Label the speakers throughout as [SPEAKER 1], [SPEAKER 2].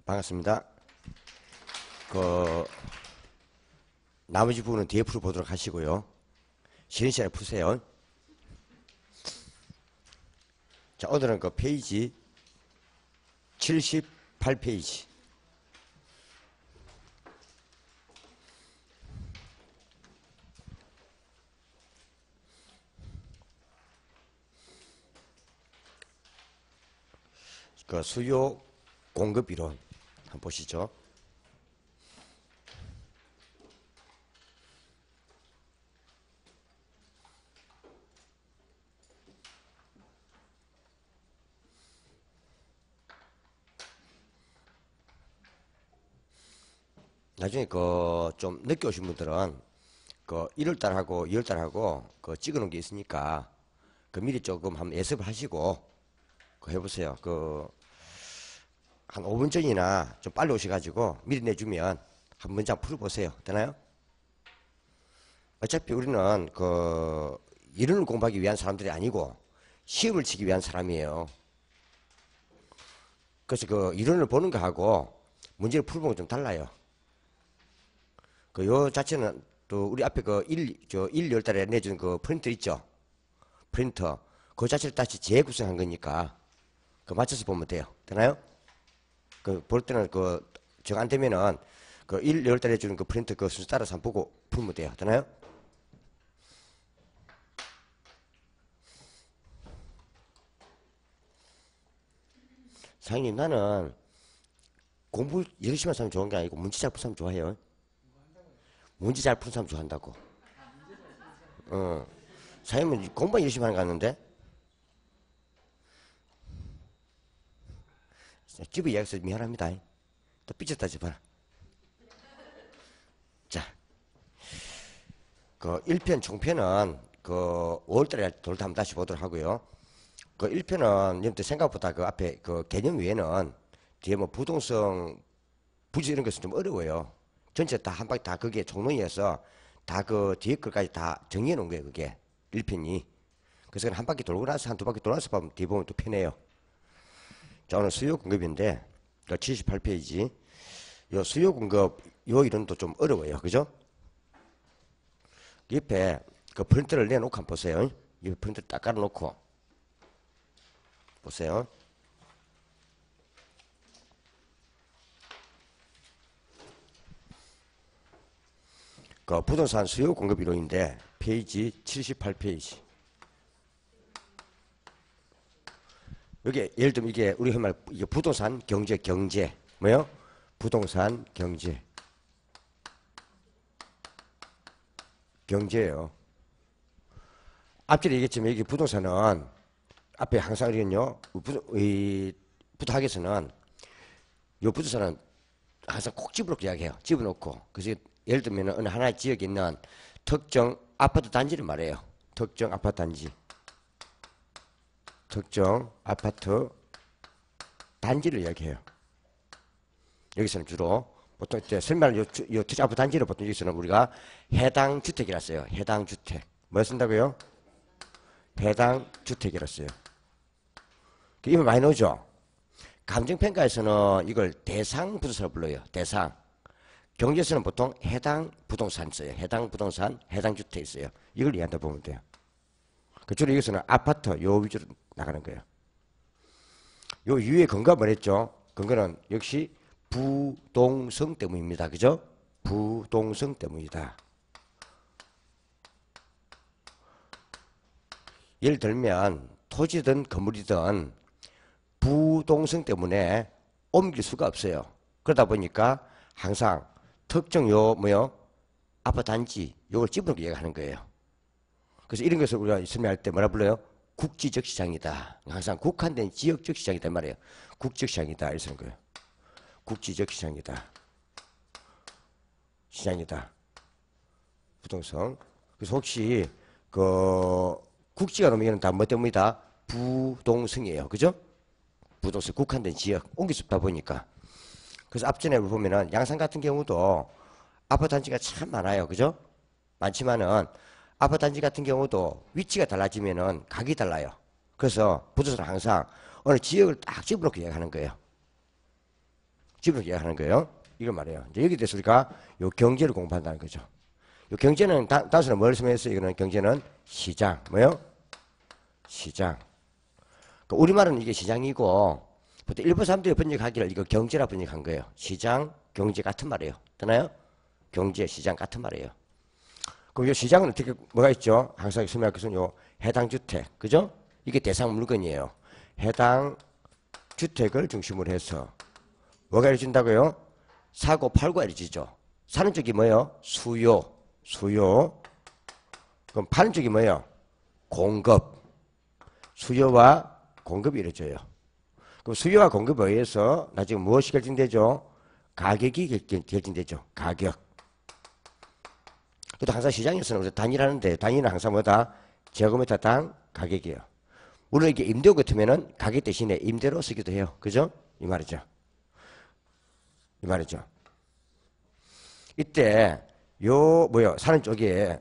[SPEAKER 1] 반갑습니다. 나머지 부분은 뒤에 풀어보도록 하시고요. 쉬는 시간에 푸세요. 자, 오늘은 페이지 78페이지. 수요 공급 이론 한번 보시죠. 나중에 좀 늦게 오신 분들은 1월달하고 2월달하고 찍어 놓은 게 있으니까 미리 조금 한번 예습을 하시고 해보세요. 한 5분 전이나 좀 빨리 오셔가지고 미리 내주면 한 문장 풀어보세요. 되나요? 어차피 우리는 이론을 공부하기 위한 사람들이 아니고 시험을 치기 위한 사람이에요. 그래서 이론을 보는 거하고 문제를 풀어보는 건 좀 달라요. 요 자체는 또 우리 앞에 2월 달에 내준 프린터 있죠? 프린터. 그 자체를 다시 재구성한 거니까 맞춰서 보면 돼요. 되나요? 볼 때는 정 안 되면은 2월 달에 주는 프린터 순서 따라서 한번 보고 풀면 돼요. 되나요? 사장님, 나는 공부 열심히 하는 사람 좋은 게 아니고 문제 잘 푸는 사람 좋아해요. 문제 잘 푸는 사람 좋아한다고. 사장님은 공부만 열심히 하는 거 같는데? 집에 이야기해서 미안합니다. 또 삐졌다지 봐라. 자, 1편 총편은 5월달에 돌다 한번 다시 보도록 하고요. 1편은 여러분들 생각보다 앞에 개념 외에는 뒤에 부동성, 부지 이런 것은 좀 어려워요. 전체 다 한 바퀴 다 그게 총론이어서 다 뒤에 것까지 다 정리해 놓은 거예요. 그게 1편이. 그래서 한 바퀴 돌고 나서 한 두 바퀴 돌아서 보면 뒤에 보면 또 편해요. 자, 오늘 수요 공급인데 78페이지. 요 수요 공급 요 이론도 좀 어려워요. 그죠? 옆에 프린터를 내놓고 한번 보세요. 이 프린터 딱 깔아놓고 보세요. 부동산 수요 공급 이론인데 페이지 78페이지. 여기 예를 들면 이게 우리 말 이게 부동산 경제 뭐요? 부동산 경제예요. 앞전에 얘기했지만 이게 부동산은 앞에 항상 이건요. 부탁에서는 요 부동산은 항상 꼭 집어넣고 이야기해요. 집어넣고. 그래서 예를 들면 어느 하나의 지역에 있는 특정 아파트 단지를 말해요. 특정 아파트 단지. 특정 아파트 단지를 이야기해요. 여기서는 주로 보통 이제 설명을 요 특정 아파트 단지를 보통 여기서는 우리가 해당 주택이라 써요. 해당 주택. 뭐 쓴다고요? 해당 주택이라 써요. 이거 많이 나오죠? 감정평가에서는 이걸 대상 부동산을 불러요. 대상. 경제에서는 보통 해당 부동산 써요. 해당 부동산, 해당 주택 있어요. 이걸 이해한다 보면 돼요. 주로 여기서는 아파트 요 위주로 나가는 거예요. 요 위에 근거가 뭐랬죠? 근거는 역시 부동성 때문입니다. 그죠? 부동성 때문이다. 예를 들면 토지든 건물이든 부동성 때문에 옮길 수가 없어요. 그러다 보니까 항상 특정 아파트 단지 요걸 집어넣고 얘기하는 거예요. 그래서 이런 것을 우리가 설명할 때 뭐라 불러요? 국지적 시장이다. 항상 국한된 지역적 시장이다 말이에요. 국적 시장이다 이런 거예요. 국지적 시장이다. 부동성. 그래서 혹시 국지가 놓으면 다 뭐 때문이다? 부동성이에요. 그죠? 부동성 국한된 지역 옮길 수 없다 보니까. 그래서 앞전에 보면은 양산 같은 경우도 아파트 단지가 참 많아요. 그죠? 많지만은 아파트 단지 같은 경우도 위치가 달라지면은 각이 달라요. 그래서 부동산은 항상 어느 지역을 딱 집어넣고 얘기하는 거예요. 지분 계약하는 거예요. 이걸 말해요. 이제 여기 대해서 우리가 요 경제를 공부한다는 거죠. 요 경제는 단순히 뭘 설명했어요? 이거는 경제는 시장. 뭐요? 시장. 그러니까 우리말은 이게 시장이고 보통 일본 사람들이 번역하기를 이거 경제라 번역한 거예요. 시장, 경제 같은 말이에요. 되나요? 경제, 시장 같은 말이에요. 그럼 요 시장은 어떻게 뭐가 있죠? 항상 설명할 것은 요 해당 주택, 그죠? 이게 대상 물건이에요. 해당 주택을 중심으로 해서 뭐가 이루어진다고요? 사고 팔고가 이루어지죠. 사는 쪽이 뭐예요? 수요. 그럼 파는 쪽이 뭐예요? 공급. 수요와 공급이 이루어져요. 그럼 수요와 공급에 의해서 나중에 무엇이 결정되죠? 가격이 결정되죠. 가격. 그것도 항상 시장에서는 우리 단위라는데 단위는 항상 뭐다? 제곱미터당 가격이에요. 물론 이게 임대료 같으면은 가격 대신에 임대로 쓰기도 해요. 그죠? 이 말이죠. 이때 사는 쪽에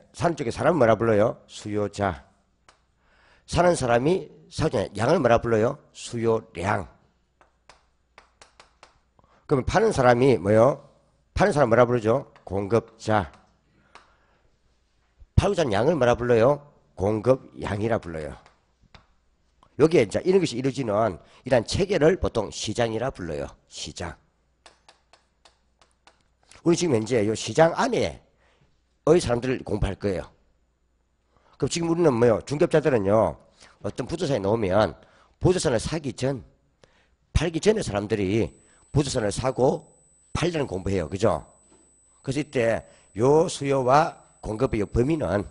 [SPEAKER 1] 사람 뭐라 불러요? 수요자. 사는 사람이 양을 뭐라 불러요? 수요량. 그러면 파는 사람이 뭐요? 파는 사람 뭐라 부르죠? 공급자. 팔고자 하는 양을 뭐라 불러요? 공급양이라 불러요. 여기에 이제 이런 것이 이루어지는 이러한 체계를 보통 시장이라 불러요. 시장. 우리 지금 현재 이 시장 안에의 사람들을 공부할 거예요. 그럼 지금 우리는 뭐요? 중개업자들은요, 어떤 부동산에 놓으면 부동산을 팔기 전에 사람들이 부동산을 사고 팔려는 공부해요. 그죠? 그래서 이때 요 수요와 공급의 범위는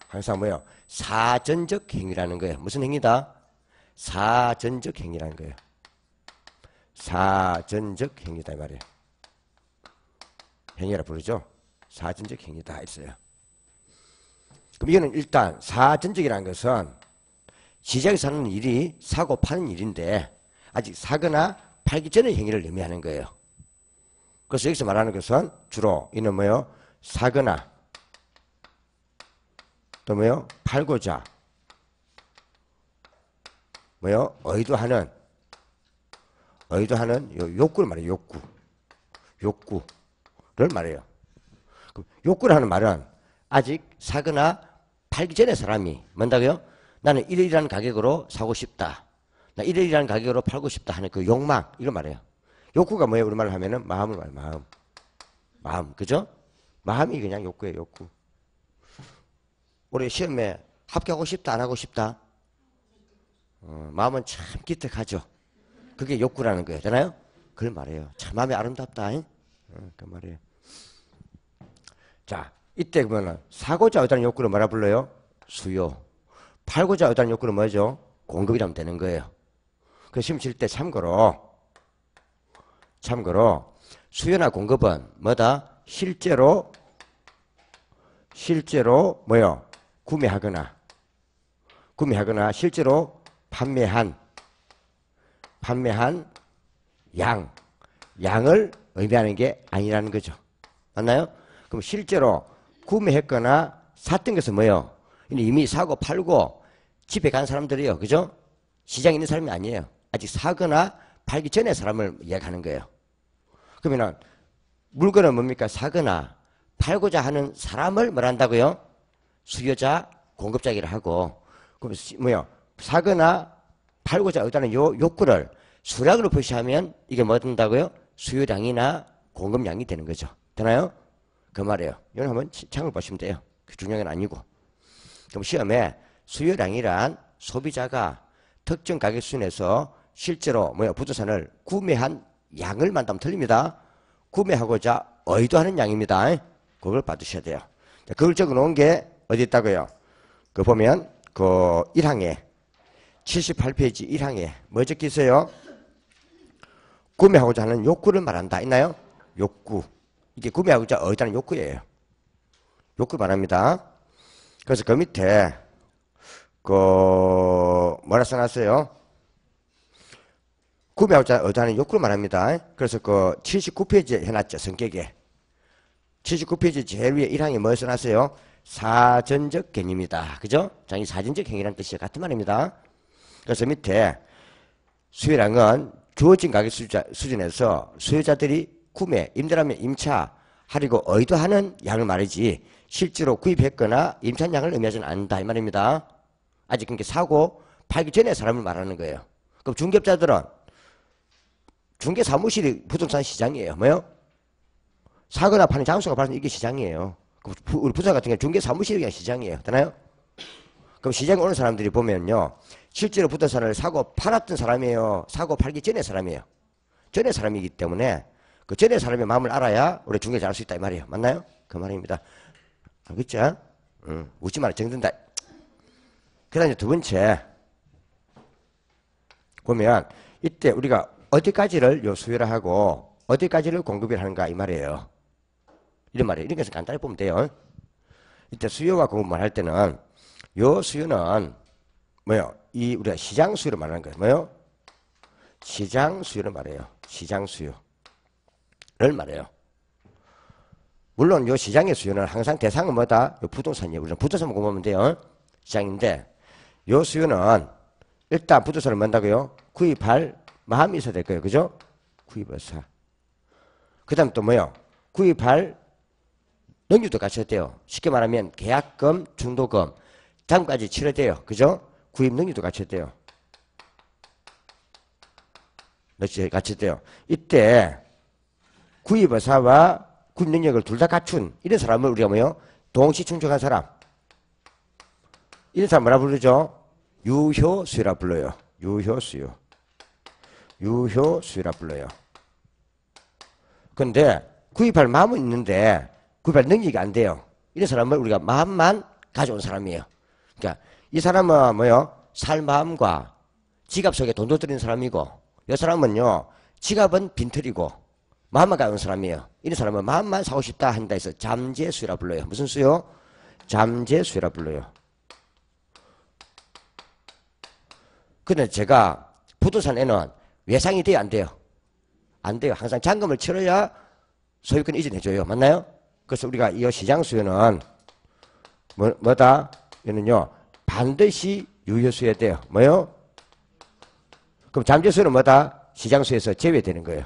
[SPEAKER 1] 항상 뭐요? 사전적 행위라는 거예요. 무슨 행위다? 사전적 행위라는 거예요. 사전적 행위다 이 말이에요. 행위라 부르죠. 사전적 행위다 있어요. 그럼 이거는 일단 사전적이라는 것은 시장에서 하는 일이 사고 파는 일인데 아직 사거나 팔기 전의 행위를 의미하는 거예요. 그래서 여기서 말하는 것은 주로 이는 뭐요? 사거나 또 뭐요? 팔고자 뭐요? 의도하는 요 욕구를 말해요. 욕구를 말해요. 욕구를 하는 말은 아직 사거나 팔기 전에 사람이 뭔다고요? 나는 1일이라는 가격으로 사고 싶다. 나 1일이라는 가격으로 팔고 싶다 하는 그 욕망 이걸 말해요. 욕구가 뭐예요? 우리말로 하면은 마음을 말해요. 마음. 그죠? 마음이 그냥 욕구예요. 욕구. 우리 시험에 합격하고 싶다 안 하고 싶다? 마음은 참 기특하죠. 그게 욕구라는 거예요. 되나요? 그걸 말해요. 참 마음이 아름답다. 그 말이에요. 자, 이때 그러면 사고자 의도하는 욕구를 뭐라 불러요? 수요. 팔고자 의도하는 욕구는 뭐죠? 공급이라면 되는 거예요. 그 시험 칠 때 참고로 수요나 공급은 뭐다? 실제로 뭐요? 구매하거나 실제로 판매한 양을 의미하는 게 아니라는 거죠. 맞나요? 그럼 실제로 구매했거나 샀던 것은 뭐예요? 이미 사고 팔고 집에 간 사람들이요. 그죠? 시장에 있는 사람이 아니에요. 아직 사거나 팔기 전에 사람을 이야기하는 거예요. 그러면 물건은 뭡니까? 사거나 팔고자 하는 사람을 뭘 한다고요? 수요자, 공급자기를 하고 그럼 뭐요? 사거나 팔고자 의도하는 요 욕구를 수량으로 표시하면 이게 뭐 된다고요? 수요량이나 공급량이 되는 거죠. 되나요? 그 말이에요. 이건 한번 창을 보시면 돼요. 그 중요한 건 아니고. 그럼 시험에 수요량이란 소비자가 특정 가격 수준에서 실제로 부동산을 구매한 양을 만나면 틀립니다. 구매하고자 의도하는 양입니다. 그걸 받으셔야 돼요. 자, 그걸 적어 놓은 게 어디 있다고요? 그 보면 그 1항에 78페이지 1항에 뭐 적혀 있어요? 구매하고자 하는 욕구를 말한다. 있나요? 욕구. 이게 구매하고자 의도하는 욕구예요. 욕구 말합니다. 그래서 그 밑에 뭐라 써놨어요? 구매하고자 의도하는 욕구를 말합니다. 그래서 79페이지에 해놨죠. 성격에. 79페이지 제일 위에 1항에 뭐 써놨어요? 사전적 개념이다. 그죠? 자, 이 사전적 행위라는 뜻이 같은 말입니다. 그래서 밑에 수요량은 주어진 가격 수준에서 수요자들이 구매, 임대라면 임차, 하려고 의도하는 양을 말이지 실제로 구입했거나 임차한 양을 의미하지는 않는다 이 말입니다. 아직 그렇게 사고 팔기 전에 사람을 말하는 거예요. 그럼 중개업자들은 중개사무실이 부동산 시장이에요. 뭐요? 사거나 파는 장소가 바로 이게 시장이에요. 우리 부산 같은 경우 중개사무실이 그냥 시장이에요. 되나요? 그럼 시장에 오는 사람들이 보면요. 실제로 부동산을 사고 팔았던 사람이에요. 사고 팔기 전에 사람이에요. 전에 사람이기 때문에 그 전에 사람의 마음을 알아야 우리 중개 잘할 수 있다 이 말이에요. 맞나요? 그 말입니다. 알겠죠? 웃지 마라. 정든다. 그 다음에 두 번째 보면 이때 우리가 어디까지를 요 수요를 하고 어디까지를 공급을 하는가 이 말이에요. 이런 말이에요. 이런 것을 간단히 보면 돼요. 이때 수요와 공급만 할 때는 요 수요는 뭐요? 이 우리가 시장 수요를 말하는 거예요. 뭐요? 시장 수요를 말해요. 시장 수요를 말해요. 물론 요 시장의 수요는 항상 대상은 뭐다? 요 부동산이에요. 우리는 부동산만 공부하면 돼요. 시장인데 요 수요는 일단 부동산을 뭔다고요? 구입할 마음이 있어야 될 거예요. 그죠? 구입을 사. 그 다음 또 뭐요? 구입할 능력도 갖춰야 돼요. 쉽게 말하면 계약금, 중도금, 다음까지 치러야 돼요. 그죠? 구입 능력도 갖춰야 돼요. 갖춰야 돼요. 이때 구입의사와 구입 능력을 둘 다 갖춘 이런 사람을 우리가 뭐요? 동시 충족한 사람. 이런 사람 뭐라 부르죠? 유효수요라 불러요. 유효수요. 유효수요라 불러요. 근데 구입할 마음은 있는데 구입할 능력이 안 돼요. 이런 사람을 우리가 마음만 가져온 사람이에요. 그러니까 이 사람은 뭐요? 살 마음과 지갑 속에 돈도 들이는 사람이고 이 사람은요 지갑은 빈털이고 마음만 가져온 사람이에요. 이런 사람은 마음만 사고 싶다 한다 해서 잠재수요라 불러요. 무슨 수요? 잠재수요라 불러요. 근데 제가 부동산에는 외상이 돼야 안 돼요. 안 돼요. 항상 잔금을 치러야 소유권 이전해줘요. 맞나요? 그래서 우리가 이 시장 수요는 뭐다? 이는요 반드시 유효수여야 돼요. 뭐요? 그럼 잠재수요는 뭐다? 시장 수요에서 제외되는 거예요.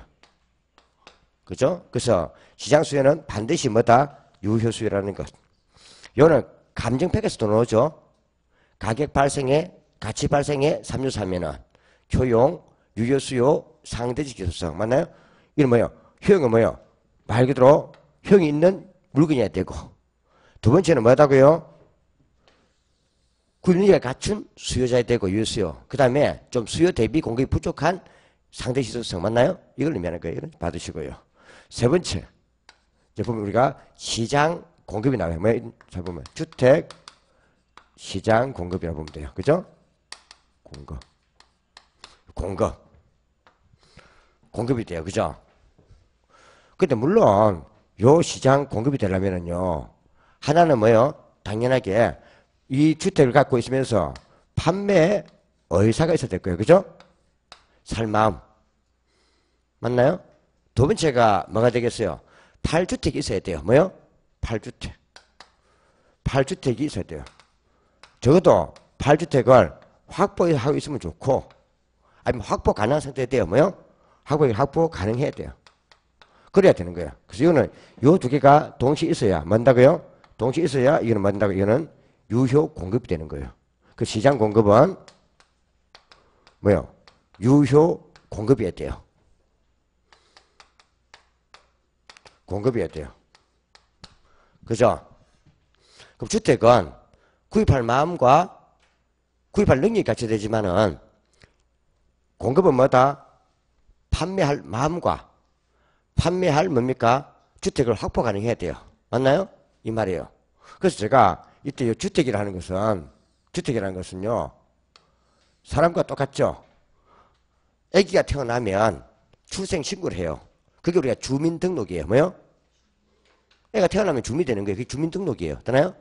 [SPEAKER 1] 그죠? 그래서 시장 수요는 반드시 뭐다? 유효수요라는 것. 요는 감정팩에서도 나오죠. 가격 발생에 가치 발생에 삼류사면은 효용, 유효수요, 상대적 기소성. 맞나요? 이건 뭐예요? 효용은 뭐예요? 말 그대로 효용이 있는 물건이어야 되고 두 번째는 뭐다고요? 구입력을 갖춘 수요자야 되고 유효수요. 그 다음에 좀 수요 대비 공급이 부족한 상대적 기소성. 맞나요? 이걸 의미하는 거예요. 이건 받으시고요. 세 번째 이제 보면 우리가 시장 공급이 나와요. 뭐예요? 잘 보면 주택 시장 공급이라고 보면 돼요. 그죠? 공급이 돼요. 그죠? 근데 물론 요 시장 공급이 되려면은요 하나는 뭐예요? 당연하게 이 주택을 갖고 있으면서 판매 의사가 있어야 될 거예요. 그죠? 살 마음. 맞나요? 두 번째가 뭐가 되겠어요? 8주택이 있어야 돼요. 뭐요? 8주택. 8주택이 있어야 돼요. 적어도 8주택을 확보하고 있으면 좋고 아니면 확보 가능한 상태에 돼요. 뭐요? 확보 가능해야 돼요. 그래야 되는 거예요. 그래서 이거는 요 두 개가 동시에 있어야 뭔다고요? 동시에 있어야 이거는 뭔다고? 이거는 유효 공급이 되는 거예요. 그 시장 공급은 뭐요? 유효 공급이어야 돼요. 공급이어야 돼요. 그죠? 그럼 주택은 구입할 마음과 구입할 능력이 갖춰야 되지만은 공급은 뭐다? 판매할 마음과 판매할 뭡니까? 주택을 확보 가능해야 돼요. 맞나요? 이 말이에요. 그래서 제가 이때 이 주택이라는 것은요 사람과 똑같죠. 아기가 태어나면 출생 신고를 해요. 그게 우리가 주민등록이에요. 뭐요? 애가 태어나면 주민이 되는 거예요. 그게 주민등록이에요. 되나요?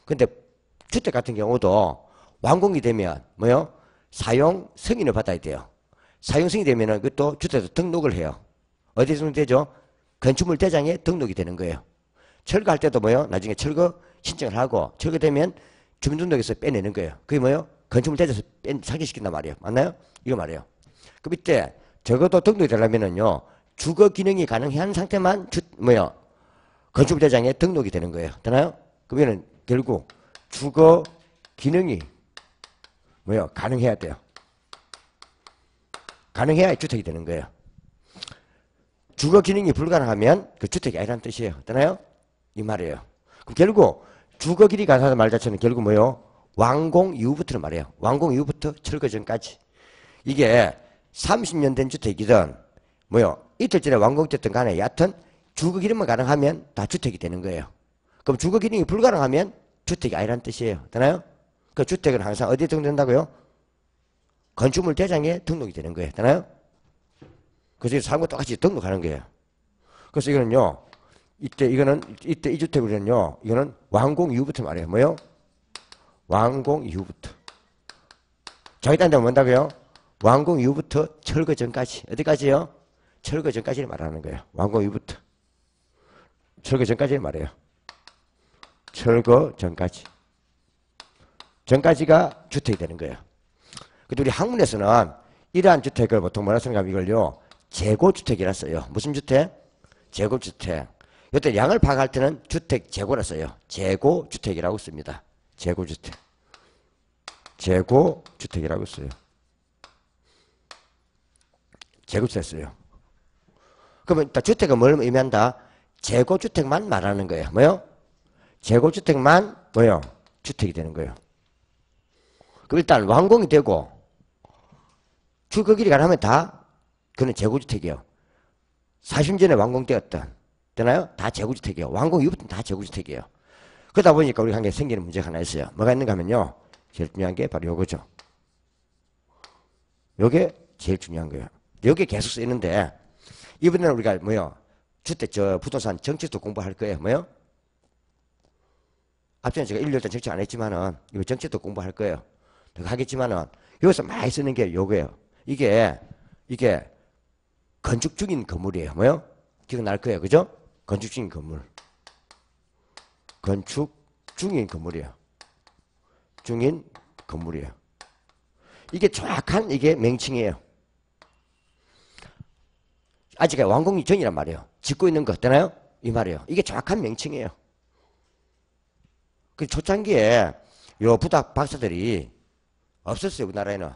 [SPEAKER 1] 근데 주택 같은 경우도 완공이 되면 뭐요? 사용 승인을 받아야 돼요. 사용 승인이 되면은 그것도 주택에서 등록을 해요. 어디서 등록되죠? 건축물 대장에 등록이 되는 거예요. 철거할 때도 뭐요? 나중에 철거 신청을 하고 철거되면 주민등록에서 빼내는 거예요. 그게 뭐요? 건축물 대장에서 삭제시킨단 말이에요. 맞나요? 이거 말이에요. 그럼 이때 적어도 등록이 되려면은요, 주거 기능이 가능한 상태만 건축대장에 등록이 되는 거예요. 되나요? 그러면은 결국 주거 기능이 가능해야 돼요. 가능해야 주택이 되는 거예요. 주거 기능이 불가능하면 그 주택이 아니라는 뜻이에요. 되나요? 이 말이에요. 그럼 결국 주거 기능이 가능하다는 말 자체는 결국 완공 이후부터는 말이에요. 완공 이후부터 철거 전까지. 이게 30년 된 주택이든 이틀 전에 완공됐든 간에 여하튼 주거 기능만 가능하면 다 주택이 되는 거예요. 그럼 주거 기능이 불가능하면 주택이 아니라는 뜻이에요. 되나요? 그 주택은 항상 어디에 등록된다고요? 건축물 대장에 등록이 되는 거예요. 되나요? 그래서 사람과 똑같이 등록하는 거예요. 그래서 이거는요, 이때 이 주택은요, 이거는 완공 이후부터 말이에요. 완공 이후부터. 자기 딴 데 뭔다고요? 완공 이후부터 철거 전까지. 어디까지요? 철거 전까지를 말하는 거예요. 완공 이후부터. 철거 전까지를 말해요. 철거 전까지. 전까지가 주택이 되는 거예요. 근데 우리 학문에서는 이러한 주택을 보통 뭐라 생각하면 이걸요, 재고주택이라 써요. 무슨 주택? 재고주택. 이때 양을 파악할 때는 주택 재고라 써요. 재고주택이라고 씁니다. 재고주택. 재고주택이라고 써요. 재고주택 써요. 그러면 일단 주택은 뭘 의미한다? 재고주택만 말하는 거예요. 재고주택만 주택이 되는 거예요. 그럼 일단 완공이 되고 주거기일이 가능하면 다 그는 재고주택이에요. 40년 전에 완공되었던, 되나요? 다 재고주택이에요. 완공 이후부터는 다 재고주택이에요. 그러다 보니까 우리 한게 생기는 문제가 하나 있어요. 뭐가 있는가 하면요, 제일 중요한 게 바로 요거죠. 요게 제일 중요한 거예요. 요게 계속 쓰이는데, 이번에는 우리가 주택, 부동산 정책도 공부할 거예요. 앞전에 제가 1년 동안 정책 안 했지만은, 이거 정책도 공부할 거예요. 하겠지만은, 여기서 많이 쓰는 게 요거예요. 이게 건축 중인 건물이에요. 기억날 거예요. 그죠? 건축 중인 건물. 건축 중인 건물이에요. 중인 건물이에요. 이게 정확한 명칭이에요. 아직 완공이 전이란 말이에요. 짓고 있는 거 어떠나요? 이 말이에요. 이게 정확한 명칭이에요. 그 초창기에 요 부탁 박사들이 없었어요. 우리나라에는.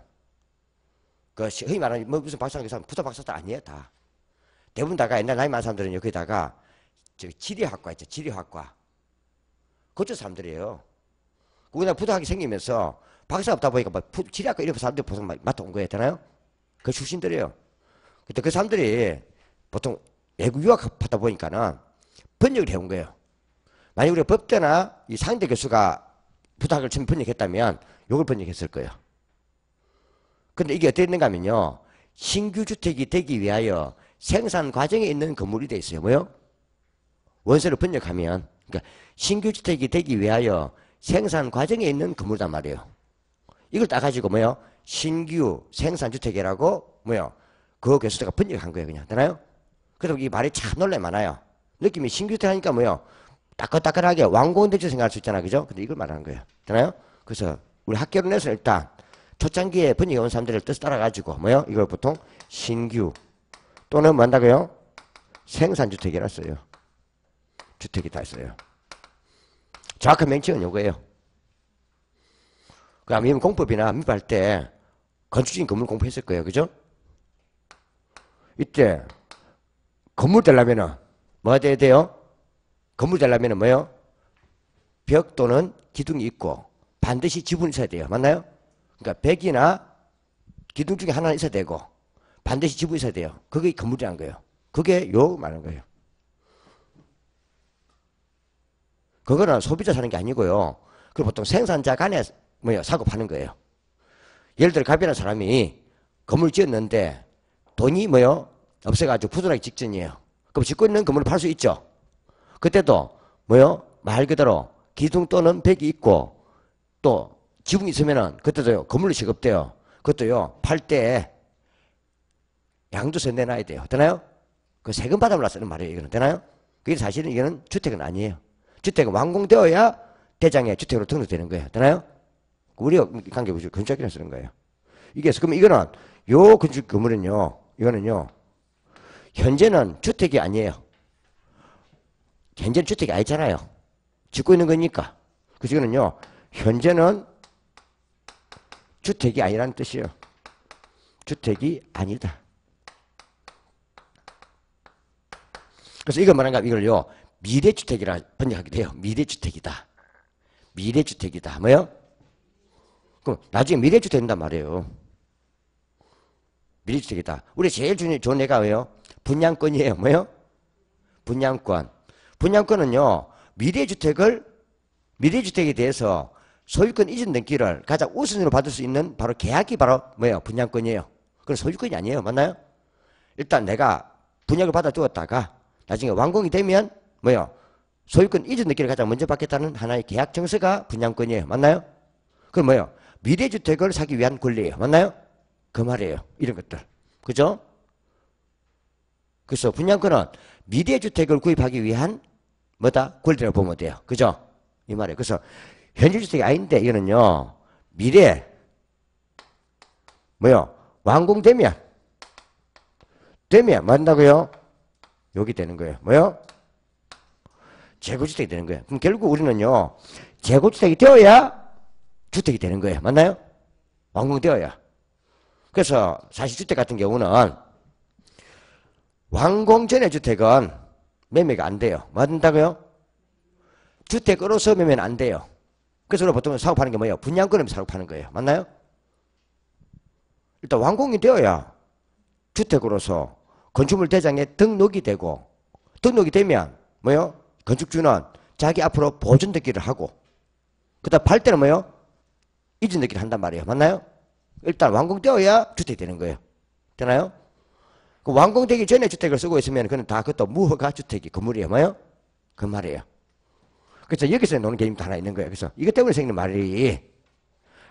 [SPEAKER 1] 그 흔히 말하는 무슨 박사는 부탁 박사들 아니에요. 다. 대부분 다가 옛날 나이 많은 사람들은 여기다가 지리학과 있죠. 지리학과. 그쪽 사람들이에요. 우리나라 부탁학이 생기면서 박사 없다 보니까 지리학과 이런 사람들이 보통 맡아 온 거예요. 되나요? 그 출신들이에요. 그때 그 사람들이 보통 외국 유학하다 보니까는 번역을 해온 거예요. 만약 우리가 법대나 이 상대 교수가 부탁을 처음 번역했다면 요걸 번역했을 거예요. 근데 이게 어떻게 됐는가 하면요, 신규 주택이 되기 위하여 생산 과정에 있는 건물이 돼 있어요. 원서를 번역하면, 그러니까 신규 주택이 되기 위하여 생산 과정에 있는 건물이란 말이에요. 이걸 따가지고 신규 생산 주택이라고 그 교수가 번역한 거예요. 그냥. 되나요? 그래서 이 말이 참 논란이 많아요. 느낌이 신규 주택 하니까 따끈따끈하게 완공된 줄 생각할 수 있잖아. 그죠? 근데 이걸 말하는 거예요. 되나요? 그래서 우리 학교론에서 일단 초창기에 번역해 온 사람들을 뜻 따라가지고 이걸 보통 신규 또는 뭐한다고요? 생산주택이라 써요. 주택이 다 있어요. 정확한 명칭은 요거예요. 그 다음에 공법이나 민법할 때 건축적인 건물 공부했을 거예요. 그죠? 이때 건물 되려면은 뭐가 돼야 돼요? 건물 되려면은 벽 또는 기둥이 있고 반드시 지붕이 있어야 돼요. 맞나요? 그러니까 벽이나 기둥 중에 하나는 있어야 되고 반드시 지붕이 있어야 돼요. 그게 건물이라는 거예요. 그게 요 말하는 거예요. 그거는 소비자 사는 게 아니고요. 그 보통 생산자 간에 사고 파는 거예요. 예를 들어 가변한 사람이 건물 지었는데 돈이 없어가지고 부도나기 직전이에요. 그럼 짓고 있는 건물을 팔 수 있죠. 그때도 말 그대로 기둥 또는 벽이 있고 또 지붕이 있으면은 그때도요 건물로 취급돼요. 그것도요 팔 때 양도세 내놔야 돼요. 되나요? 그 세금 받아올라 쓰는 말이에요. 이거는 되나요? 그게 사실은 이거는 주택은 아니에요. 주택은 완공되어야 대장에 주택으로 등록되는 거예요. 되나요? 우리가 관계 보시고 건축학이라 쓰는 거예요. 이게 그럼 이거는 요 건축 건물은요 이거는요. 현재는 주택이 아니에요. 현재는 주택이 아니잖아요. 짓고 있는 거니까. 그래서 이거는요. 현재는 주택이 아니라는 뜻이에요. 주택이 아니다. 그래서 이거 말한가 이걸요. 미래주택이라 번역하게 돼요. 미래주택이다. 미래주택이다. 뭐요? 그럼 나중에 미래주택 된단 말이에요. 미래주택이다. 우리 제일 좋은 애가 뭐예요? 분양권이에요. 뭐요? 분양권. 분양권은요. 미래주택에 대해서 소유권 이전 등기를 가장 우선으로 받을 수 있는 바로 계약이 바로 뭐예요? 분양권이에요. 그건 소유권이 아니에요. 맞나요? 일단 내가 분양을 받아주었다가 나중에 완공이 되면 뭐예요? 소유권 이전 등기를 가장 먼저 받겠다는 하나의 계약 정서가 분양권이에요. 맞나요? 그럼 뭐예요? 미래주택을 사기 위한 권리예요. 맞나요? 그 말이에요. 이런 것들. 그죠? 그래서 분양권은 미래주택을 구입하기 위한 뭐다? 권리라고 보면 돼요. 그죠? 이 말이에요. 그래서 현실주택이 아닌데 이거는요. 미래 뭐요? 완공되면 뭐 한다고요? 여기 되는 거예요. 뭐요? 재고주택이 되는 거예요. 그럼 결국 우리는요. 재고주택이 되어야 주택이 되는 거예요. 맞나요? 완공되어야. 그래서 사실 주택 같은 경우는 완공 전의 주택은 매매가 안 돼요. 뭐 한다고요? 주택으로서 매매는 안 돼요. 그래서 우리가 보통 사고 파는 게 뭐예요? 분양권을 사고 파는 거예요. 맞나요? 일단 완공이 되어야 주택으로서 건축물 대장에 등록이 되고 등록이 되면 뭐요? 건축주는 자기 앞으로 보존 등기를 하고 그다음 팔 때는 뭐요? 이전 등기를 한단 말이에요. 맞나요? 일단 완공되어야 주택이 되는 거예요. 되나요? 그 완공되기 전에 주택을 쓰고 있으면 그건 다 그것도 무허가 주택이 건물이에요. 뭐요? 그 말이에요. 그래서 여기서 노는 개념도 하나 있는 거예요. 그래서 이것 때문에 생긴 말이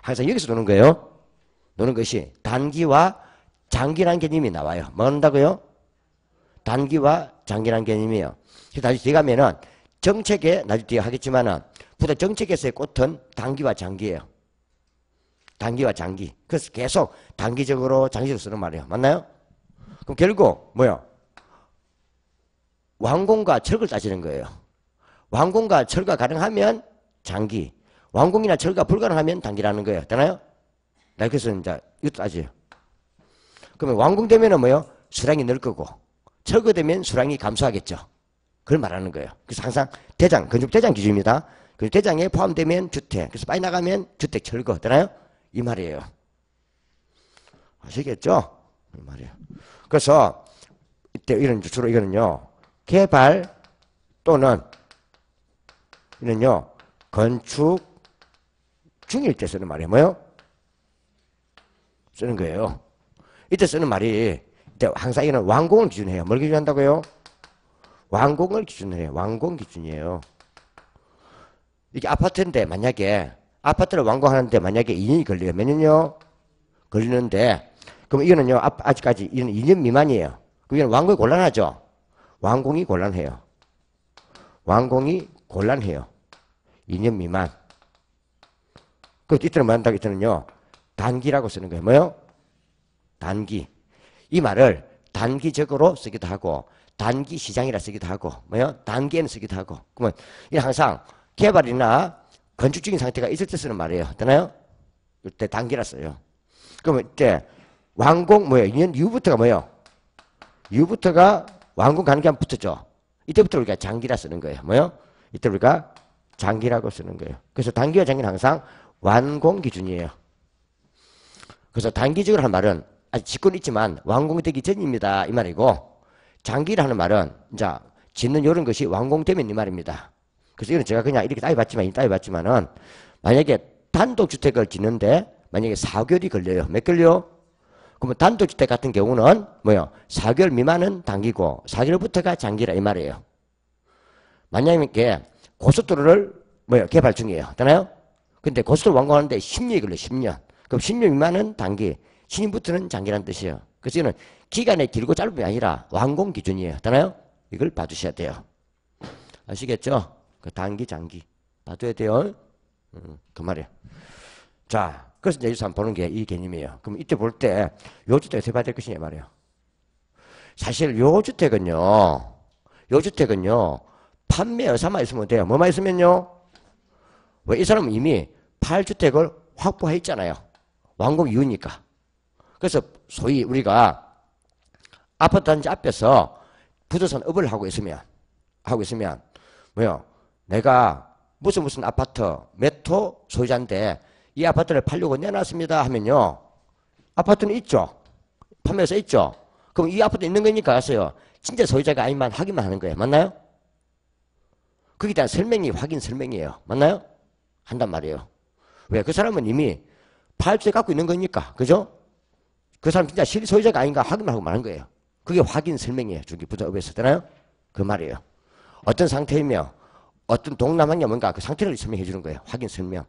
[SPEAKER 1] 항상 여기서 노는 거예요. 노는 것이 단기와 장기라는 개념이 나와요. 뭐 한다고요? 단기와 장기라는 개념이에요. 그래서 나중에 뒤에 가면은 정책에 나중에 뒤에 하겠지만은 보다 정책에서의 꽃은 단기와 장기예요. 단기와 장기. 그래서 계속 단기적으로 장기적으로 쓰는 말이에요. 맞나요? 그럼 결국 뭐요? 완공과 철거를 따지는 거예요. 완공과 철거가 가능하면 장기, 완공이나 철거가 불가능하면 단기라는 거예요. 되나요? 그래서 이제 이것도 따져요. 그러면 완공되면은 뭐요? 수량이 늘 거고, 철거되면 수량이 감소하겠죠. 그걸 말하는 거예요. 그래서 항상 대장, 건축대장 기준입니다. 그 대장에 포함되면 주택, 그래서 빠이 나가면 주택 철거. 되나요? 이 말이에요. 아시겠죠? 이 말이에요. 그래서 이때 이런 주로 이거는요. 개발 또는 이는요. 건축 중일 때 쓰는 말이에요. 뭐요? 쓰는 거예요. 이때 쓰는 말이 이때 항상 이거는 완공을 기준해요. 뭘 기준한다고요? 완공을 기준으로 해요. 완공 기준이에요. 이게 아파트인데 만약에 아파트를 완공하는데 만약에 2년이 걸려요. 몇 년요? 걸리는데 그럼 이거는요. 아직까지 이건 2년 미만이에요. 그럼 이건 완공이 곤란하죠? 완공이 곤란해요. 완공이 곤란해요. 2년 미만. 그 이때는 뭐 한다고 이때는요. 단기라고 쓰는 거예요. 뭐요? 단기. 이 말을 단기적으로 쓰기도 하고 단기 시장이라 쓰기도 하고 뭐요? 단기에는 쓰기도 하고 그러면 이게 항상 개발이나 건축 중인 상태가 있을 때 쓰는 말이에요. 되나요? 이때 단기라 써요. 그러면 이때 완공 뭐예요? 2년 이후부터가 뭐예요? 이후부터가 완공 가는 게 한 붙었죠. 이때부터 우리가 장기라 쓰는 거예요. 뭐요? 이때 우리가 장기라고 쓰는 거예요. 그래서 단기와 장기는 항상 완공 기준이에요. 그래서 단기적으로 하는 말은 아직 짓고는 있지만 완공되기 전입니다. 이 말이고 장기라 하는 말은 이제 짓는 이런 것이 완공되면 이 말입니다. 그래서 이건 제가 그냥 이렇게 따져봤지만은 만약에 단독주택을 짓는데 만약에 4개월이 걸려요. 몇 개월요? 그러면 단독주택 같은 경우는 뭐요? 4개월 미만은 단기고 4개월부터가 장기라 이 말이에요. 만약에 고속도로를 뭐요? 개발 중이에요. 되나요? 근데 고속도로 완공하는데 10년이 걸려요. 10년. 그럼 10년 미만은 단기, 10년부터는 장기라는 뜻이에요. 그래서 이는 기간이 길고 짧음이 아니라 완공 기준이에요. 되나요? 이걸 봐주셔야 돼요. 아시겠죠? 그 단기, 장기 봐줘야 돼요. 그 말이에요. 자, 그래서 이제 여기서 한번 보는 게 이 개념이에요. 그럼 이때 볼 때 요주택 어떻게 봐야 될 것이냐 말이에요. 사실 요 주택은요, 판매 의사만 있으면 돼요. 뭐만 있으면요? 왜 이 사람은 이미 8주택을 확보해 있잖아요. 완공 이후니까. 그래서 소위 우리가 아파트 단지 앞에서 부동산 업을 하고 있으면, 뭐요? 내가 무슨 아파트 몇 호 소유자인데 이 아파트를 팔려고 내놨습니다 하면요. 아파트는 있죠. 판매해서 있죠. 그럼 이 아파트 있는 거니까 가서요. 진짜 소유자가 아니면 확인만 하는 거예요. 맞나요? 거기에 대한 설명이 확인 설명이에요. 맞나요? 한단 말이에요. 왜? 그 사람은 이미 8주택 갖고 있는 거니까. 그죠? 그 사람 진짜 실소유자가 아닌가 확인만 하고 마는 거예요. 그게 확인 설명이에요. 중개부동업에서 되나요? 그 말이에요. 어떤 상태이며 어떤 동남아냐 뭔가 그 상태를 설명해 주는 거예요. 확인 설명.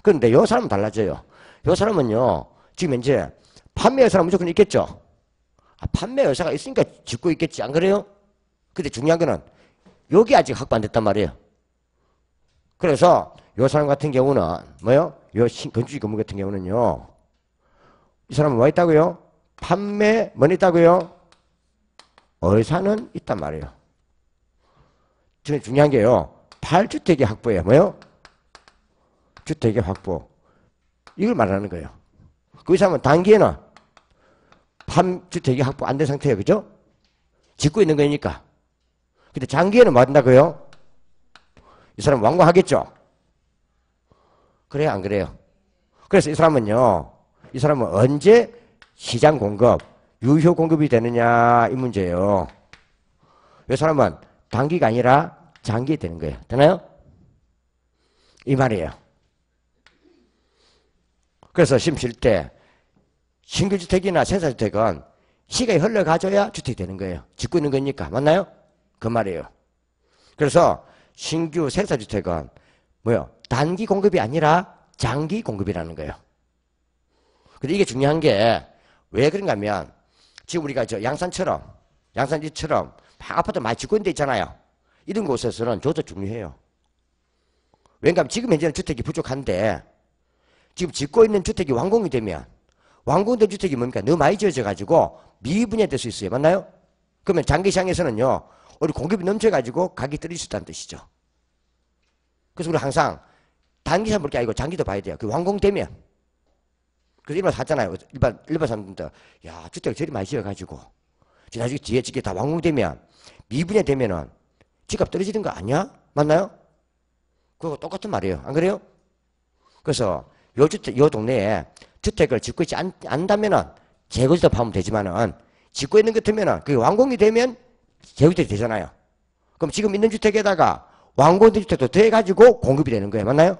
[SPEAKER 1] 그런데 요 사람은 달라져요. 요 사람은요. 지금 이제 판매 여사가 무조건 있겠죠. 판매 여사가 있으니까 짓고 있겠지. 안 그래요? 근데 중요한 거는 여기 아직 확보 안 됐단 말이에요. 그래서 요 사람 같은 경우는 뭐요? 요 건축지 건물 같은 경우는요. 이 사람은 뭐 있다고요? 판매 뭐 있다고요? 의사는 있단 말이에요. 지금 중요한 게요. 8주택의 확보예요. 뭐요? 주택의 확보. 이걸 말하는 거예요. 그 사람은 단기에는 주택이 확보 안 된 상태예요. 그죠? 짓고 있는 거니까. 근데 장기에는 뭐 한다고요? 이 사람 완공하겠죠? 그래요? 안 그래요? 그래서 이 사람은 언제 시장 공급, 유효 공급이 되느냐 이 문제예요. 이 사람은 단기가 아니라 장기에 되는 거예요. 되나요? 이 말이에요. 그래서 심실 때 신규주택이나 생사주택은 시간이 흘러가줘야 주택이 되는 거예요. 짓고 있는 거니까. 맞나요? 그 말이에요. 그래서 신규 생사주택은 뭐요? 단기 공급이 아니라 장기 공급이라는 거예요. 근데 이게 중요한 게 왜 그런가 하면 지금 우리가 양산지처럼 막 아파트 많이 짓고 있는 데 있잖아요. 이런 곳에서는 조도 중요해요. 왜냐하면 지금 현재는 주택이 부족한데 지금 짓고 있는 주택이 완공이 되면 완공된 주택이 뭡니까? 너무 많이 지어져가지고 미분양될 수 있어요. 맞나요? 그러면 장기시장에서는요. 우리 공급이 넘쳐가지고 가격이 떨어질 수 있다는 뜻이죠. 그래서 우리 항상 단기만 볼 게 아니고 장기도 봐야 돼요. 그 완공되면. 그래서 일반 사잖아요. 일반 사람들, 야, 주택을 저리 많이 지어가지고 나중에 뒤에 집게 다 완공되면 미분양 되면은 집값 떨어지는 거 아니야? 맞나요? 그거 똑같은 말이에요. 안 그래요? 그래서 요 동네에 주택을 짓고 있지 않다면은 재건축도 하면 되지만은 짓고 있는 것 같으면은 그게 완공이 되면 재건축이 되잖아요. 그럼 지금 있는 주택에다가 완공된 주택도 더해가지고 공급이 되는 거예요. 맞나요?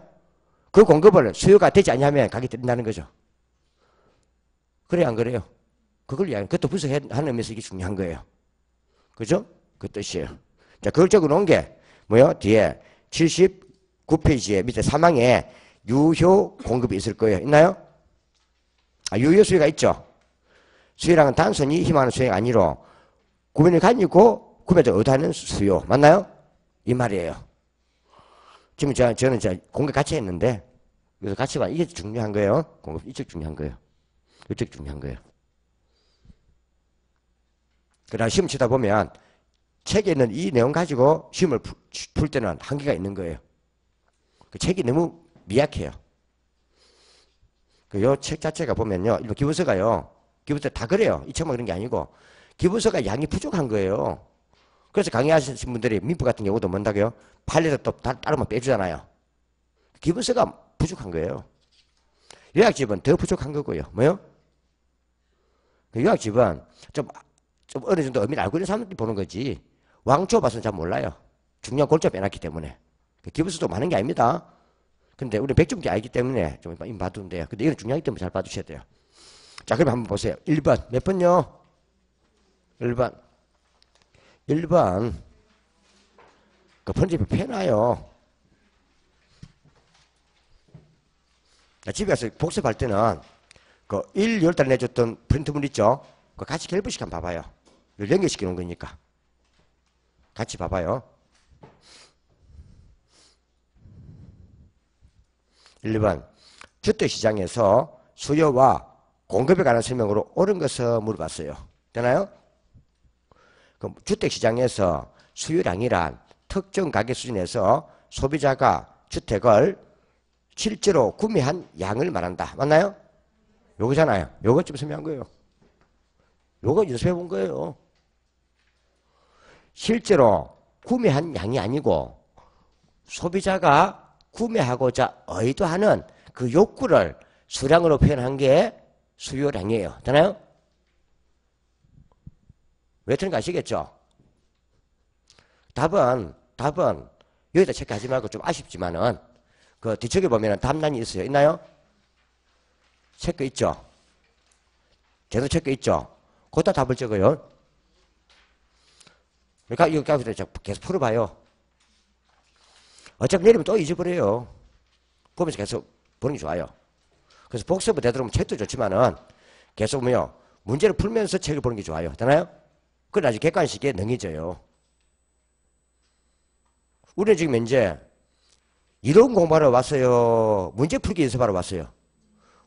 [SPEAKER 1] 그 공급을 수요가 되지 않냐면 가격이 떨어진다는 거죠. 그래요, 안 그래요? 그것도 분석하는 의미에서 이게 중요한 거예요. 그죠? 그 뜻이에요. 자, 그걸 적어 놓은 게 뭐요? 뒤에 79페이지에 밑에 사망에 유효 공급이 있을 거예요. 있나요? 유효 수요가 있죠. 수요량은 단순히 희망하는 수요가 아니로 구매를 가지고 구매자 의도하는 수요. 맞나요? 이 말이에요. 지금 저는 공급 같이 했는데 그래서 같이 봐. 이게 중요한 거예요. 공급 이쪽 중요한 거예요. 이쪽 중요한 거예요. 그러나 시험 치다 보면 책에 있는 이 내용 가지고 시험을 풀 때는 한계가 있는 거예요. 그 책이 너무 미약해요. 요 책 자체가 보면요. 일본 기본서가요. 기본서 다 그래요. 이 책만 그런 게 아니고 기본서가 양이 부족한 거예요. 그래서 강의하시는 분들이 민법 같은 경우도 뭔다고요? 판례에서 또 따로만 빼주잖아요. 기본서가 부족한 거예요. 요약집은 더 부족한 거고요. 뭐요? 요약집은 좀 어느 정도 의미를 알고 있는 사람들이 보는 거지. 왕초 봐서는 잘 몰라요. 중요한 골자 빼놨기 때문에. 기본서도 많은 게 아닙니다. 근데 우리 백종기 알기 때문에 좀 봐두면 돼요. 근데 이건 중요하기 때문에 잘 봐두셔야 돼요. 자, 그럼 한번 보세요. 1번. 몇 번요? 1번. 1번. 그 편집을 펴놔요. 집에 가서 복습할 때는 그 1, 10달 내줬던 프린트물 있죠? 그거 같이 결부식 한번 봐봐요. 이걸 연결시켜 놓은 거니까. 같이 봐봐요. 1번. 주택시장에서 수요와 공급에 관한 설명으로 옳은 것을 물어봤어요. 되나요? 그럼 주택시장에서 수요량이란 특정 가격 수준에서 소비자가 주택을 실제로 구매한 양을 말한다. 맞나요? 요거잖아요. 요거 좀 설명한 거예요. 요거 연습해 본 거예요. 실제로 구매한 양이 아니고 소비자가 구매하고자 의도하는 그 욕구를 수량으로 표현한 게 수요량이에요. 되나요? 왜 그런가 아시겠죠? 답은 여기다 체크하지 말고 좀 아쉽지만은 그 뒤쪽에 보면은 답란이 있어요. 있나요? 체크 있죠? 제도 체크 있죠? 거기다 답을 적어요. 그러니까 이거 계속 풀어봐요. 어차피 내리면 또 잊어버려요. 보면서 계속 보는 게 좋아요. 그래서 복습은 되도록 책도 좋지만은 계속 문제를 풀면서 책을 보는 게 좋아요. 되나요? 그래 아주 객관식에 능해져요. 우리는 지금 이제 이론 공부하러 왔어요? 문제 풀기 연습하러 왔어요?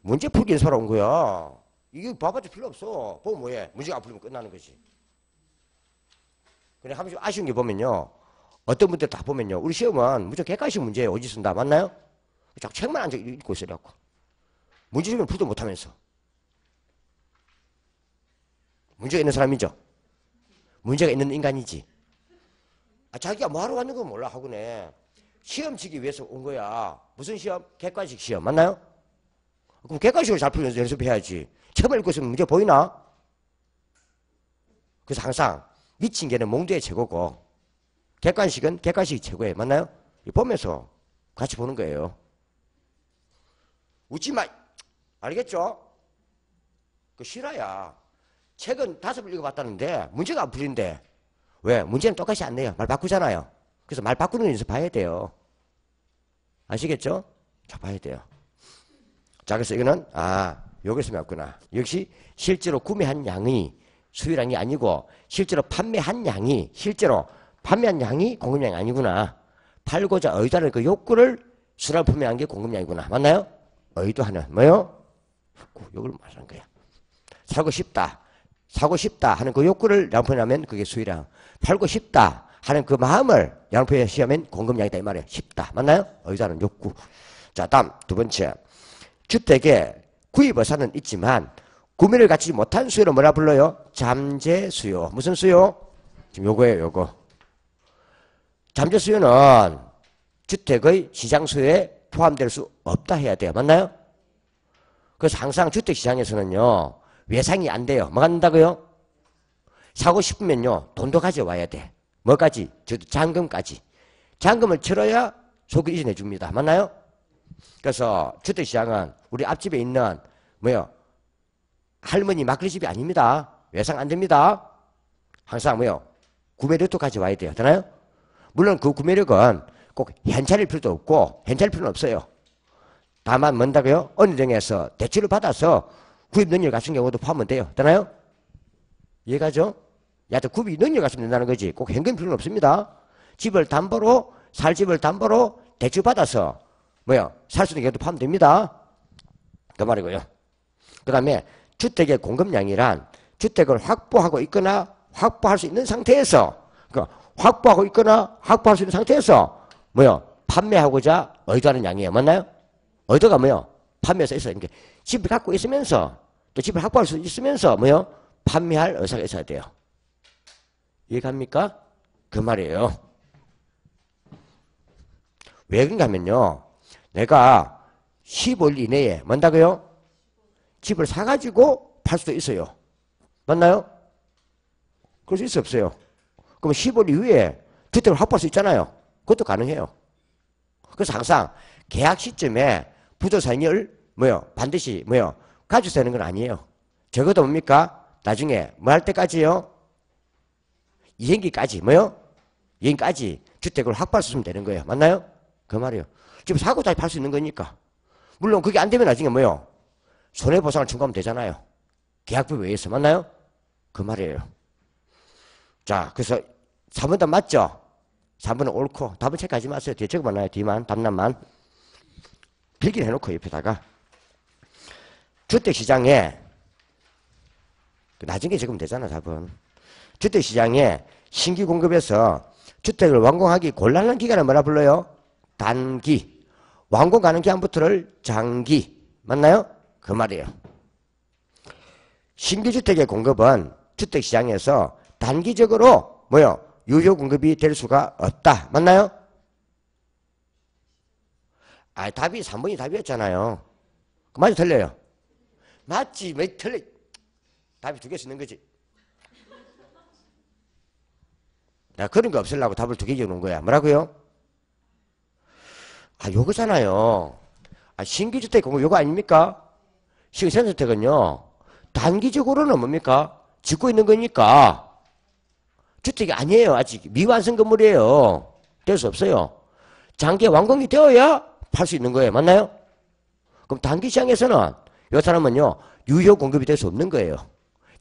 [SPEAKER 1] 문제 풀기 연습하러 온 거야. 이게 봐봐도 필요 없어. 보면 뭐해? 문제가 안 풀리면 끝나는 거지. 근데 한 번씩 아쉬운 게 보면요. 어떤 분들 다 보면요. 우리 시험은 무조건 객관식 문제에 오지 쓴다. 맞나요? 자꾸 책만 앉아 읽고 있으라고. 문제 주면 풀도 못하면서. 문제가 있는 사람이죠. 문제가 있는 인간이지. 자기가 뭐하러 왔는 건 몰라 학원에. 시험 치기 위해서 온 거야. 무슨 시험? 객관식 시험. 맞나요? 그럼 객관식으로 잘 풀면서 연습해야지. 책만 읽고 있으면 문제 보이나? 그래서 항상 미친 개는 몽두의 최고고 객관식은 객관식이 최고예요. 맞나요? 보면서 같이 보는 거예요. 웃지 마. 알겠죠? 그 실화야. 책은 5번 읽어봤다는데 문제가 안 풀린대. 왜? 문제는 똑같이 안 내요. 말 바꾸잖아요. 그래서 말 바꾸는 연습 봐야 돼요. 아시겠죠? 자, 봐야 돼요. 자, 그래서 이거는 여기서 맞구나. 역시 실제로 구매한 양이 수요량이 아니고 실제로 판매한 양이 공급량이 아니구나. 팔고자 의도하는 그 욕구를 수량 판매한 게 공급량이구나. 맞나요? 의도하는 뭐요? 욕구를 말하는 거야. 사고 싶다 하는 그 욕구를 양표하면 그게 수요량. 팔고 싶다 하는 그 마음을 양표에 시하면 공급량이다 이 말이에요. 싶다. 맞나요? 의도하는 욕구. 자, 다음 두 번째. 주택에 구입 의사는 있지만 구매를 갖추지 못한 수요를 뭐라 불러요? 잠재 수요. 무슨 수요? 지금 요거예요, 요거. 잠재 수요는 주택의 시장 수요에 포함될 수 없다 해야 돼요. 맞나요? 그래서 항상 주택 시장에서는요, 외상이 안 돼요. 뭐가 안 된다고요? 사고 싶으면요, 돈도 가져와야 돼. 뭐까지? 잔금까지. 잔금을 치러야 소유를 이전해 줍니다. 맞나요? 그래서 주택 시장은 우리 앞집에 있는 할머니 막걸리집이 아닙니다. 외상 안 됩니다. 항상 구매력도 가져와야 돼요. 되나요? 물론 그 구매력은 꼭 현찰일 필요도 없고 현찰일 필요는 없어요. 다만 뭔다고요? 은행에서 대출을 받아서 구입 능력을 갖춘 경우도 포함은 돼요. 되나요? 이해가죠? 야또 구입 능력을 갖추면 된다는 거지. 꼭 현금 필요는 없습니다. 집을 담보로 살 집을 담보로 대출 받아서 살 수 있는 경우도 포함됩니다. 그 말이고요. 그 다음에 주택의 공급량이란 주택을 확보하고 있거나 확보할 수 있는 상태에서 확보하고 있거나 확보할 수 있는 상태에서 판매하고자 의도하는 양이에요. 맞나요? 의도가 판매해서 있어요. 그러니까 집을 갖고 있으면서 또 집을 확보할 수 있으면서 판매할 의사가 있어야 돼요. 이해갑니까? 그 말이에요. 왜 그런가 하면요. 내가 15일 이내에 뭔다고요? 집을 사가지고 팔 수도 있어요. 맞나요? 그럴 수 있어 없어요? 그럼 15일 이후에 주택을 확보할 수 있잖아요. 그것도 가능해요. 그래서 항상 계약 시점에 부도산을 반드시 가지고 되는 건 아니에요. 적어도 뭡니까? 나중에 뭐 할 때까지요? 이행기까지 이행까지 주택을 확보할 수 있으면 되는 거예요. 맞나요? 그 말이에요. 지금 사고 다시 팔 수 있는 거니까. 물론 그게 안 되면 나중에 손해보상을 청구하면 되잖아요. 계약법에 의해서. 맞나요? 그 말이에요. 자, 그래서 4번 답 맞죠? 3번은 옳고 답은 체크하지 마세요. 뒤에 적어만 놔요. 뒤만 답란만 필기를 해놓고 옆에다가 주택시장에 나중에 적으면 되잖아. 답은 주택시장에 신규 공급에서 주택을 완공하기 곤란한 기간을 뭐라 불러요? 단기. 완공 가능 기한부터를 장기. 맞나요? 그 말이에요. 신규 주택의 공급은 주택시장에서 단기적으로 뭐요? 유효 공급이 될 수가 없다. 맞나요? 아, 답이 3번이 답이었잖아요. 맞아, 틀려요? 맞지, 왜 틀려? 답이 두 개 쓰는 거지. 내가 그런 거 없애려고 답을 두 개 지어놓은 거야. 뭐라고요? 아, 요거잖아요. 아, 신규주택 공급 요거 아닙니까? 신생주택은요, 단기적으로는 뭡니까? 짓고 있는 거니까 주택이 아니에요. 아직 미완성 건물이에요. 될 수 없어요. 장기 완공이 되어야 팔 수 있는 거예요. 맞나요? 그럼 단기 시장에서는 이 사람은요, 유효 공급이 될 수 없는 거예요.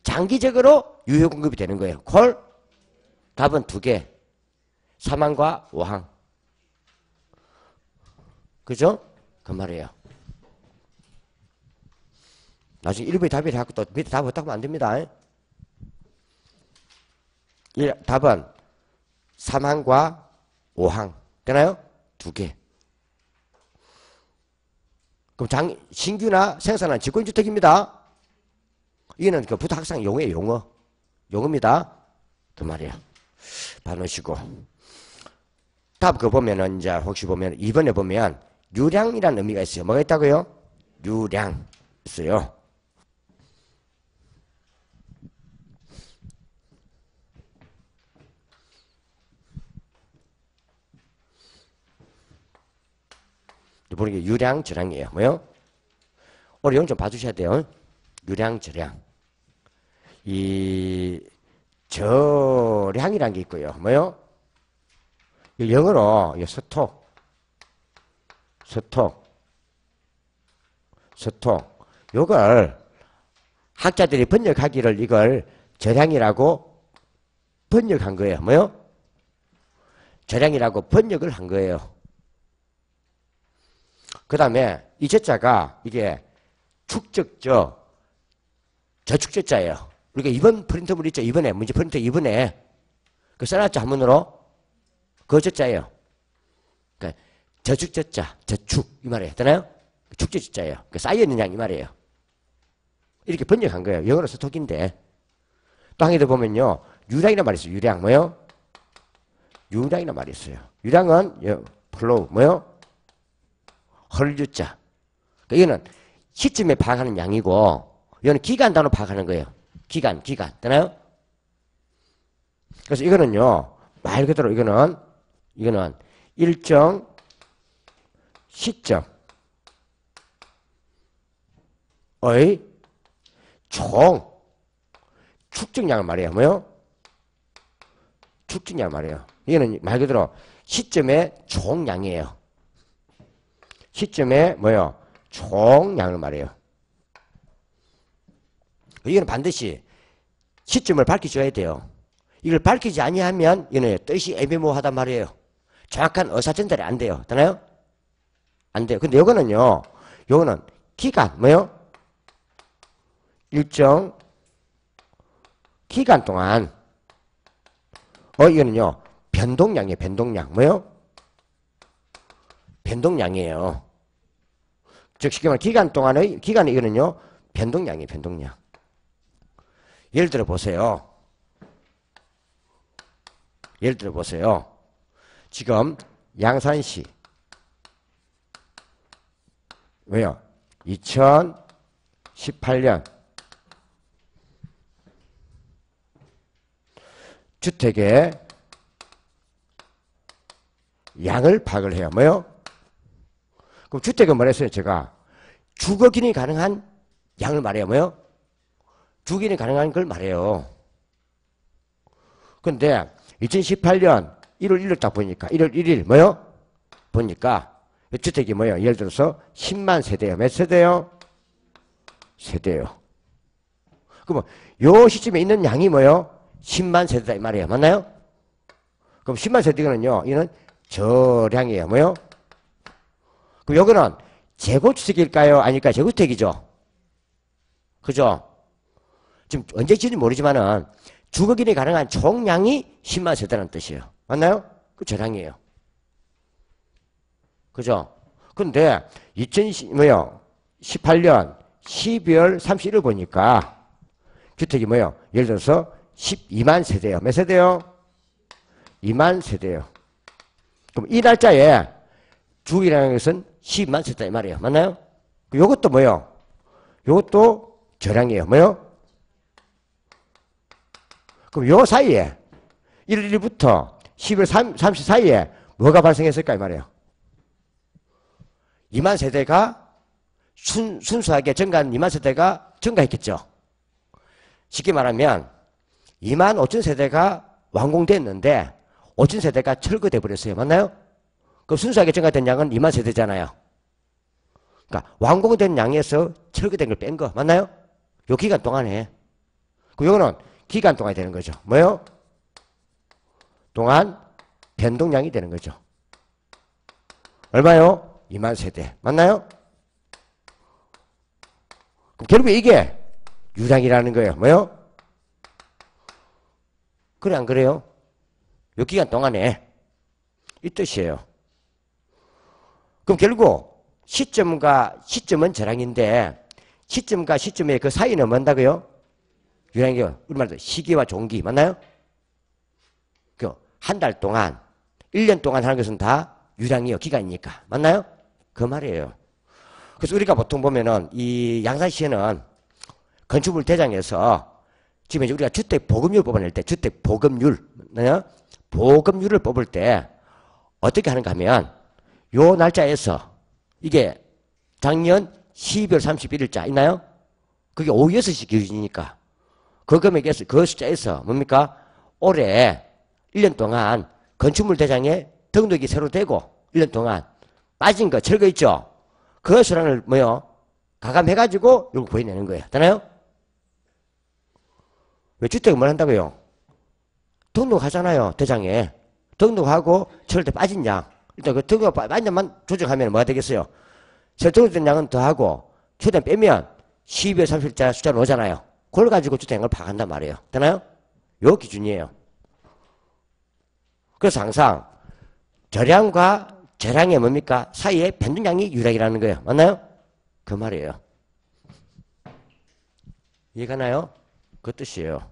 [SPEAKER 1] 장기적으로 유효 공급이 되는 거예요. 콜? 답은 두 개. 3항과 5항. 그죠? 그 말이에요. 나중에 1부에 답이 돼갖고 또 밑에 답 없다고 하면 안 됩니다. 답은 3항과 5항. 되나요? 두 개. 그럼 신규나 생산한 직권주택입니다. 이거는 그 부탁상 용어예요, 용어. 용어입니다. 그 말이에요. 봐놓으시고. 답 그거 보면은, 이제 혹시 보면, 2번에 보면, 유량이라는 의미가 있어요. 뭐가 있다고요? 유량. 있어요. 보는 게 유량, 저량이에요. 뭐요? 오늘 용 좀 봐주셔야 돼요. 유량, 저량. 이 저량이라는 게 있고요. 뭐요? 영어로 스톡. 요걸 학자들이 번역하기를 이걸 저량이라고 번역한 거예요. 뭐요? 저량이라고 번역을 한 거예요. 그 다음에 이 저자가 이게 축적저, 저축저자예요. 우리가 이번 프린터물 있죠? 이번에 문제 프린터 이번에 그 써놨죠? 한문으로? 그 저자예요. 그러니까 저축저자, 저축 이 말이에요. 되나요? 축저자예요. 그 쌓여있는 양 이 말이에요. 이렇게 번역한 거예요. 영어로 스톡인데 또 한 개 더 보면요. 유량이란 말이 있어요. 유량 뭐요? 유량이란 말이 있어요. 유량은 플로우 뭐요? 헐유자. 그러니까 이거는 시점에 파악하는 양이고 이거는 기간 단위로 파악하는 거예요. 기간. 되나요? 그래서 이거는요. 말 그대로 이거는 일정 시점의 총 축적량을 말해요. 뭐요? 축적량 말이에요. 이거는 말 그대로 시점의 총량이에요. 시점의 뭐요? 총량을 말해요. 이거는 반드시 시점을 밝혀줘야 돼요. 이걸 밝히지 아니하면 이거는 뜻이 애매모호하단 말이에요. 정확한 의사전달이 안 돼요. 되나요? 안 돼요. 근데 요거는 기간 뭐요? 일정 기간 동안 이거는요 변동량이에요. 변동량 뭐요? 변동량이에요. 즉 쉽게 말하면 기간이 이거는요 변동량이에요. 변동량. 예를 들어 보세요. 지금 양산시 왜요? 2018년 주택의 양을 파악을 해요. 뭐요? 그럼 주택은 뭐랬어요? 제가 주거기능이 가능한 양을 말해요. 뭐요? 주거기능이 가능한 걸 말해요. 근데 2018년 1월 1일 딱 보니까 1월 1일 뭐요? 보니까 주택이 뭐요? 예를 들어서 10만 세대요. 몇 세대요? 세대요. 그러면 요 시점에 있는 양이 뭐요? 10만 세대다 이 말이에요. 맞나요? 그럼 10만 세대는요. 이는 저량이에요. 뭐요? 그럼 요거는 재고주택일까요? 아닐까요? 재고주택이죠. 그죠? 지금 언제 지는지 모르지만은 주거기능이 가능한 총량이 10만 세대라는 뜻이에요. 맞나요? 그 저량이에요. 그죠? 근데 2018년 12월 31일 보니까 주택이 뭐예요? 예를 들어서 12만 세대요. 몇 세대요? 2만 세대요. 그럼 이 날짜에 주기라는 것은 12만 세대 이 말이에요. 맞나요? 요것도 뭐예요? 요것도 저량이에요. 뭐예요? 그럼 요 사이에 1월 1일부터 12월 30일 사이에 뭐가 발생했을까 이 말이에요. 2만 세대가 순수하게 증가한 2만 세대가 증가했겠죠. 쉽게 말하면 2만 5천 세대가 완공됐는데 5천 세대가 철거돼 버렸어요. 맞나요? 그럼 순수하게 증가된 양은 2만 세대잖아요. 그러니까 완공된 양에서 철거된 걸 뺀 거 맞나요? 요 기간 동안에. 그 요거는 기간 동안이 되는 거죠. 뭐요? 동안 변동량이 되는 거죠. 얼마요? 2만 세대. 맞나요? 그럼 결국 이게 유량이라는 거예요. 뭐요? 그래 안 그래요? 요 기간 동안에 이 뜻이에요. 그럼 결국 시점은 저량인데 시점과 시점의 그 사이는 뭔다고요? 유량이요. 우리말로 시기와 종기 맞나요? 그 한 달 동안 1년 동안 하는 것은 다 유량이요. 기간이니까. 맞나요? 그 말이에요. 그래서 우리가 보통 보면은 이 양산시에는 건축물 대장에서 지금 이제 우리가 주택 보급률 뽑아낼 때 주택 보급률, 보급률을 뽑을 때 어떻게 하는가 하면 요 날짜에서 이게 작년 12월 31일자 있나요? 그게 오후 6시 기준이니까 그 금액에서 그 숫자에서 뭡니까? 올해 1년 동안 건축물 대장에 등록이 새로 되고 1년 동안 빠진 거 철거 있죠? 그 수량을 뭐요? 가감해가지고 이걸 보여내는 거예요. 되나요? 왜 주택을 뭘 한다고요? 등록하잖아요. 대장에. 등록하고 철때 빠진 양. 일단 그 등록 빠진 양만 조정하면 뭐가 되겠어요? 새 등록된 양은 더하고 최대한 빼면 12월 30일자 숫자로 오잖아요. 그걸 가지고 주택량을 파악한단 말이에요. 되나요? 요 기준이에요. 그래서 항상 저량과 저량의 뭡니까? 사이에 변동량이 유량이라는 거예요. 맞나요? 그 말이에요. 이해가나요? 그 뜻이에요.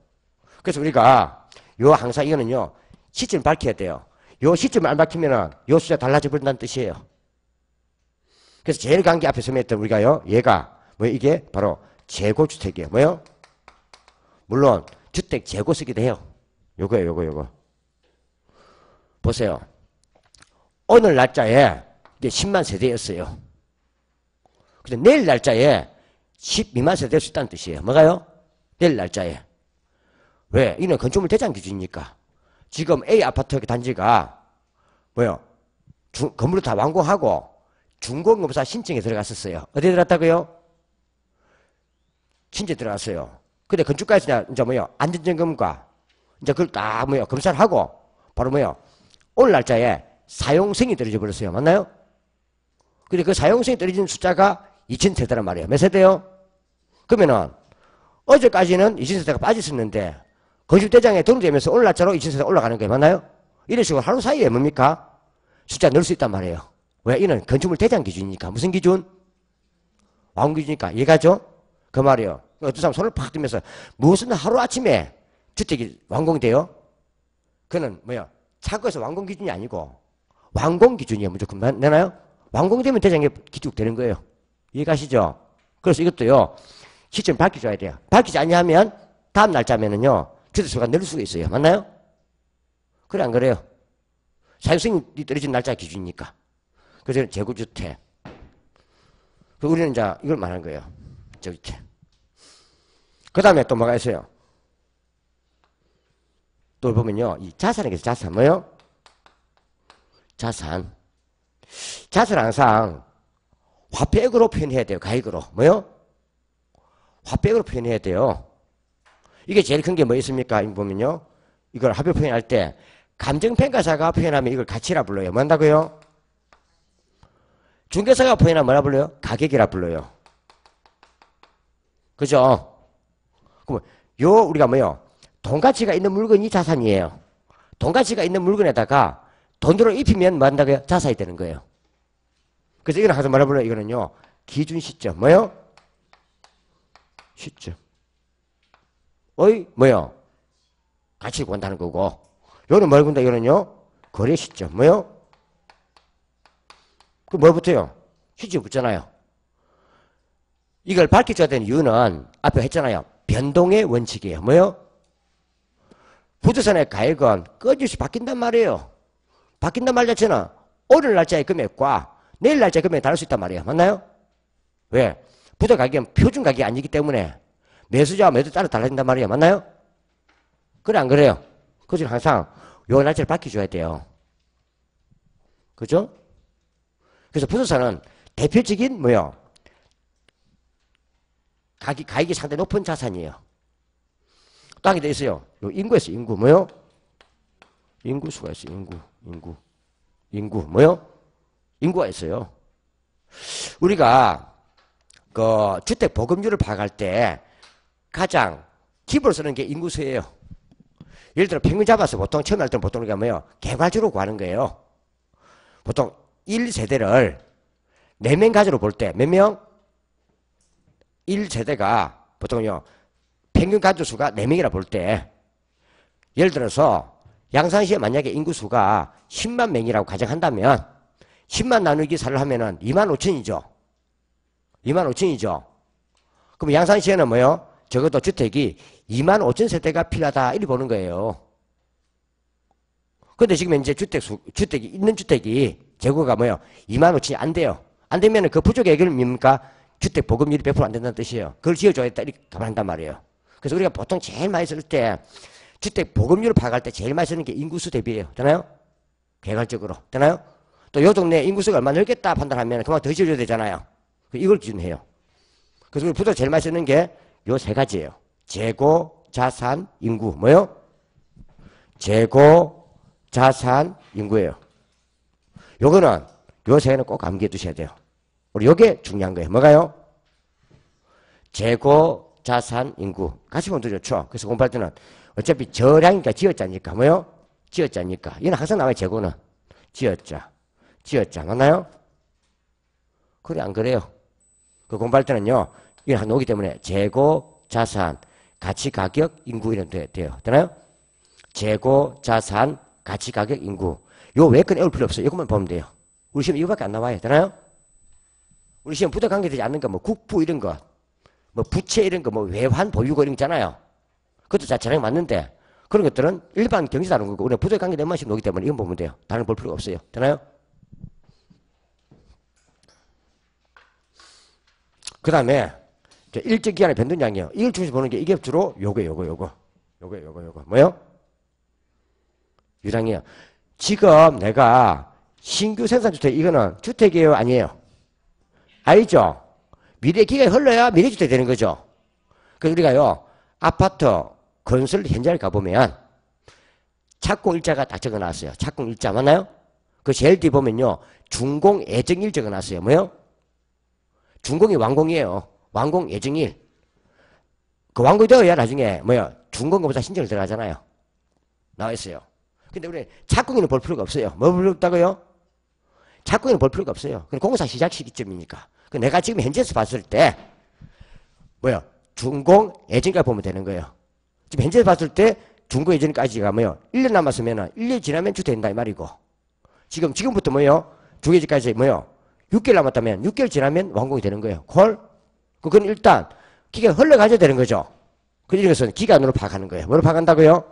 [SPEAKER 1] 그래서 우리가 요 항상 이거는요 시점을 밝혀야 돼요. 요 시점을 안 밝히면은 요 숫자 달라져 버린다는 뜻이에요. 그래서 제일 강기 앞에 설명했던 우리가요 얘가 뭐 이게 바로 재고주택이에요. 뭐요? 물론 주택 재고 쓰기도 해요. 요거예요. 요거. 보세요. 오늘 날짜에 이게 10만 세대였어요. 근데 내일 날짜에 12만 세대 될 수 있다는 뜻이에요. 뭐가요? 내일 날짜에. 왜? 이는 건축물 대장 기준이니까. 지금 A 아파트 단지가 뭐요? 건물을 다 완공하고 준공검사 신청에 들어갔었어요. 어디에 들어갔다고요? 신청에 들어갔어요. 근데 건축가에서 이제 뭐요? 안전점검과 이제 그걸 다 뭐요? 검사를 하고 바로 뭐요? 오늘 날짜에 사용성이 떨어져 버렸어요. 맞나요? 근데 그 사용성이 떨어진 숫자가 2000세대란 말이에요. 몇 세대요? 그러면은 어제까지는 2000세대가 빠졌었는데 건축대장에 등록되면서 오늘 날짜로 2000세대가 올라가는 거예요. 맞나요? 이런 식으로 하루 사이에 뭡니까? 숫자 넣을 수 있단 말이에요. 왜? 이는 건축물 대장 기준이니까. 무슨 기준? 완공 기준이니까. 이해가죠? 그 말이에요. 어떤 사람 손을 팍 들면서 무슨 하루아침에 주택이 완공돼요? 그는 뭐야? 차고에서 완공 기준이 아니고 완공 기준이에요. 무조건. 되나요? 완공되면 대장에 기축되는 거예요. 이해가시죠? 그래서 이것도요. 시점 밝혀줘야 돼요. 밝히지 않으면 다음 날짜면은요. 주택수가 늘릴 수가 있어요. 맞나요? 그래 안 그래요? 사용성이 떨어진 날짜 기준이니까. 그래서 재고주택. 우리는 이제 이걸 말하는 거예요. 재고주택. 그 다음에 또 뭐가 있어요? 또 보면요. 이 자산에 대해서 자산 뭐요? 자산. 자산은 항상 화폐액으로 표현해야 돼요. 가액으로. 뭐요? 화폐액으로 표현해야 돼요. 이게 제일 큰 게 뭐 있습니까? 이거 보면요. 이걸 화폐 표현할 때 감정평가사가 표현하면 이걸 가치라 불러요. 뭐 한다고요? 중개사가 표현하면 뭐라 불러요? 가격이라 불러요. 그죠? 그럼 요 우리가 뭐요? 돈 가치가 있는 물건이 자산이에요. 돈 가치가 있는 물건에다가 돈으로 입히면 뭐 한다고요? 자산이 되는 거예요. 그래서 이거는 항상 말해보면 이거는요, 기준 시점. 뭐요? 시점. 어이, 뭐요? 가치를 구한다는 거고. 요거는 뭘 군다? 이거는요, 거래 시점. 뭐요? 그 뭐 붙어요? 시점 붙잖아요. 이걸 밝혀줘야 되는 이유는 앞에 했잖아요. 변동의 원칙이에요. 뭐요? 부동산의 가액은 끊임없이 바뀐단 말이에요. 바뀐단 말 자체는 오늘 날짜의 금액과 내일 날짜의 금액이 다를 수 있단 말이에요. 맞나요? 왜? 부도 가격은 표준 가격이 아니기 때문에 매수자와 매도 따라 달라진단 말이에요. 맞나요? 그래 안 그래요? 그래서 항상 요 날짜를 밝혀줘야 돼요. 그죠? 그래서 부동산은 대표적인 뭐요? 가격이 상당히 높은 자산이에요. 또 하게 돼 있어요. 요 인구에서 인구 뭐요? 인구수가 있어요. 인구 뭐요? 인구가 있어요. 우리가 그 주택 보급률을 파악할 때 가장 기본으로 쓰는 게 인구수예요. 예를 들어 평균 잡아서 보통 처음에 할 때는 보통 우리가 뭐요? 개괄주로 구하는 거예요. 보통 1세대를 4명 가지로 볼 때 몇 명? 1세대가 보통요. 평균 가족수가 4명이라 볼 때 예를 들어서 양산시에 만약에 인구수가 10만 명이라고 가정한다면 10만 나누기 4를 하면은 2만 5천이죠. 2만 5천이죠. 그럼 양산시에는 뭐요? 적어도 주택이 2만 5천 세대가 필요하다 이렇게 보는 거예요. 근데 지금 이제 주택이 있는 주택이 재고가 뭐요? 2만 5천이 안 돼요. 안 되면은 그 부족의 해결은 뭡니까? 주택 보급률이 100% 안 된다는 뜻이에요. 그걸 지어줘야겠다 이렇게 감안한단 말이에요. 그래서 우리가 보통 제일 많이 쓸 때 주택 보급률을 파악할 때 제일 많이 쓰는 게 인구수 대비예요. 되나요? 개괄적으로. 되나요? 또 요 동네 인구수가 얼마 늘겠다 판단하면 그만 더 지어줘야 되잖아요. 이걸 기준해요. 그래서 우리 부도 제일 많이 쓰는 게 요 세 가지예요. 재고, 자산, 인구. 뭐요? 재고, 자산, 인구예요. 요거는 요 세 개는 꼭 암기해 두셔야 돼요. 우리 요게 중요한 거예요. 뭐가요? 재고, 자산, 인구. 같이 보면 더 좋죠. 그래서 공부할 때는 어차피 저량이니까 지었자니까. 뭐요? 지었자니까. 이건 항상 나와요. 재고는. 지었자. 맞나요? 그래 안 그래요? 그 공부할 때는요. 이건 나오기 때문에 재고, 자산, 가치, 가격, 인구 이런 돼요. 되나요? 재고, 자산, 가치, 가격, 인구. 요 외권 외울 필요 없어요. 이것만 보면 돼요. 우리 시험 이거밖에 안 나와요. 되나요? 우리 시험 부도 관계되지 않는 거, 뭐 국부 이런 거, 뭐 부채 이런 거, 뭐 외환 보유고 이런 거 있잖아요. 그것도 자체랑 맞는데 그런 것들은 일반 경제 다른 거고 우리가 부도 관계된 것만 시험 오기 때문에 이건 보면 돼요. 다른 볼 필요가 없어요. 되나요? 그 다음에 일정 기간의 변동량이요. 이걸 중에서 보는 게 이게 주로 요거. 뭐요? 유량이에요. 지금 내가 신규 생산주택 이거는 주택이에요? 아니에요? 아니죠? 미래 기간이 흘러야 미래주택이 되는 거죠. 그래서 우리가요. 아파트 건설 현장을 가보면 착공일자가 딱 적어놨어요. 착공일자 맞나요? 그 제일 뒤에 보면요. 준공 예정일 적어놨어요. 뭐요? 준공이 완공이에요. 완공 예정일. 그 완공이 되어야 나중에 뭐요? 준공검사 신청을 들어가잖아요. 나와 있어요. 근데 우리 착공일은 볼 필요가 없어요. 뭐 볼 필요 없다고요? 착공일은 볼 필요가 없어요. 그럼 공사 시작 시기점이니까. 내가 지금 현재에서 봤을 때 뭐요? 준공 예정까지 보면 되는 거예요. 지금 현재에서 봤을 때 준공 예정까지가 뭐요? 1년 남았으면은 1년 지나면 주택된다 이 말이고. 지금부터 뭐요? 주계지까지 뭐요? 6개월 남았다면 6개월 지나면 완공이 되는 거예요. 콜? 그건 일단 기간 흘러가져야 되는 거죠. 그런 것은 기간으로 파악하는 거예요. 뭐로 파악한다고요?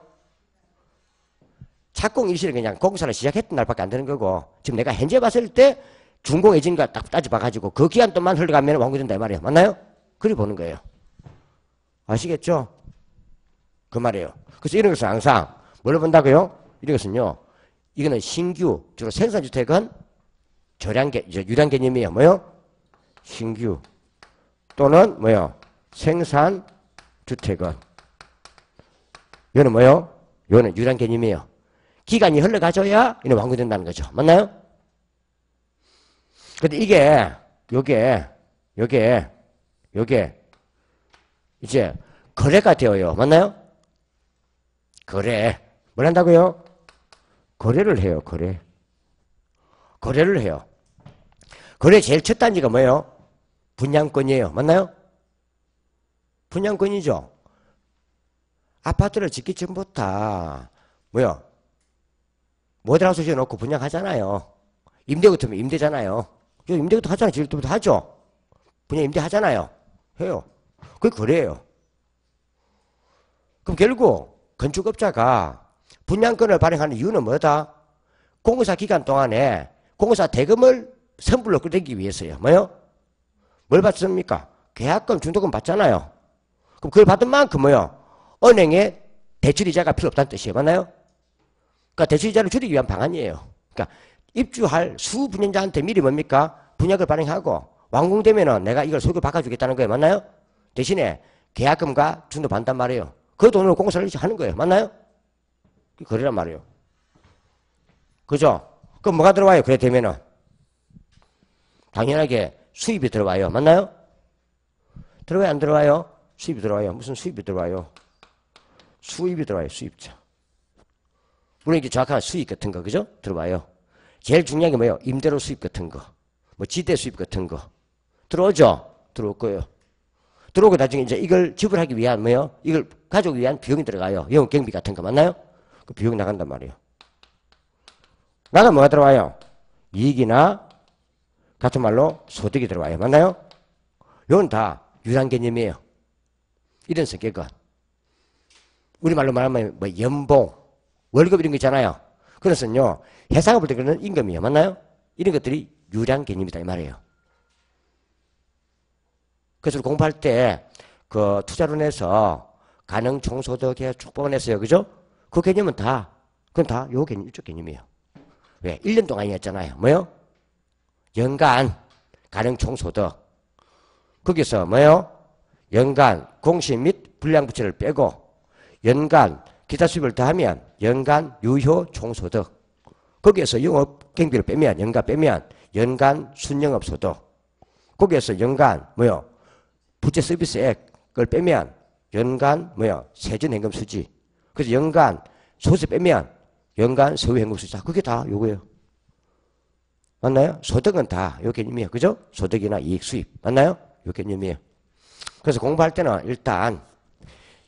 [SPEAKER 1] 착공 일시는 그냥 공사를 시작했던 날밖에 안 되는 거고 지금 내가 현재 봤을 때 준공 예정과 딱 따져봐가지고 그 기간 동안 흘러가면 완공된다 이 말이에요. 맞나요? 그리 보는 거예요. 아시겠죠? 그 말이에요. 그래서 이런 것은 항상 뭘 본다고요? 이런 것은요. 이거는 신규 주로 생산주택은 유량 개념이에요. 뭐요? 신규 또는 뭐요? 생산주택은 이거는 뭐요? 이거는 유량 개념이에요. 기간이 흘러가줘야 이는 완공된다는 거죠. 맞나요? 근데 요게 이제 거래가 되어요. 맞나요? 거래. 뭘 한다고요? 거래를 해요. 거래. 거래를 해요. 거래 제일 첫 단지가 뭐예요? 분양권이에요. 맞나요? 분양권이죠. 아파트를 짓기 전부터 뭐요? 모델하우스 지어놓고 분양하잖아요. 임대 같으면 임대잖아요. 임대 같은 하잖아요. 지을 때부터 하죠. 분양 임대 하잖아요. 해요. 그게 거래예요. 그럼 결국 건축업자가 분양권을 발행하는 이유는 뭐다? 공사 기간 동안에 공사 대금을 선불로 끌기 위해서요. 뭐요? 뭘 받습니까? 계약금, 중도금 받잖아요. 그럼 그걸 받은 만큼 뭐요? 은행에 대출이자가 필요 없다는 뜻이에요. 맞나요? 그러니까 대출이자를 줄이기 위한 방안이에요. 그러니까 입주할 수분양자한테 미리 뭡니까? 분양을 발행하고 완공되면은 내가 이걸 소유 바꿔주겠다는 거예요. 맞나요? 대신에 계약금과 중도 받단 말이에요. 그 돈으로 공사를 하는 거예요. 맞나요? 거래란 말이에요. 그죠? 그럼 뭐가 들어와요? 그래 되면은 당연하게 수입이 들어와요. 맞나요? 들어와요? 안 들어와요? 수입이 들어와요. 무슨 수입이 들어와요? 수입이 들어와요. 수입자. 물론 이게 정확한 수입 같은 거, 그죠? 들어와요. 제일 중요한 게 뭐예요? 임대료 수입 같은 거, 뭐 지대 수입 같은 거 들어오죠? 들어올 거예요. 들어오고 나중에 이제 이걸 지불하기 위한 뭐예요? 이걸 가져오기 위한 비용이 들어가요. 영업 경비 같은 거 맞나요? 그 비용 나간단 말이에요. 나가 뭐가 들어와요? 이익이나 같은 말로 소득이 들어와요. 맞나요? 이건 다 유랑 개념이에요. 이런 성격은 우리말로 말하면 뭐 연봉, 월급 이런 거 있잖아요. 그래서요 회사가 볼 때 그런 임금이에요. 맞나요? 이런 것들이 유량 개념이다 이 말이에요. 그래서 공부할 때 그 투자론에서 가능 총소득에 쭉 냈어요. 그죠? 그 개념은 다 그건 다 요 개념, 이쪽 개념이에요. 왜? 1년 동안이었잖아요. 뭐요? 연간 가능 총소득. 거기서 뭐요? 연간 공시 및 불량부채를 빼고 연간 기타 수입을 더하면 연간 유효 총소득. 거기에서 영업 경비를 빼면 연간 빼면 연간 순영업 소득. 거기에서 연간 뭐요? 부채 서비스액을 빼면 연간 뭐요? 세전행금 수지. 그래서 연간 소득세 빼면 연간 세후행금 수지. 그게 다 요거예요. 맞나요? 소득은 다 요 개념이에요. 그죠? 소득이나 이익 수입. 맞나요? 요 개념이에요. 그래서 공부할 때는 일단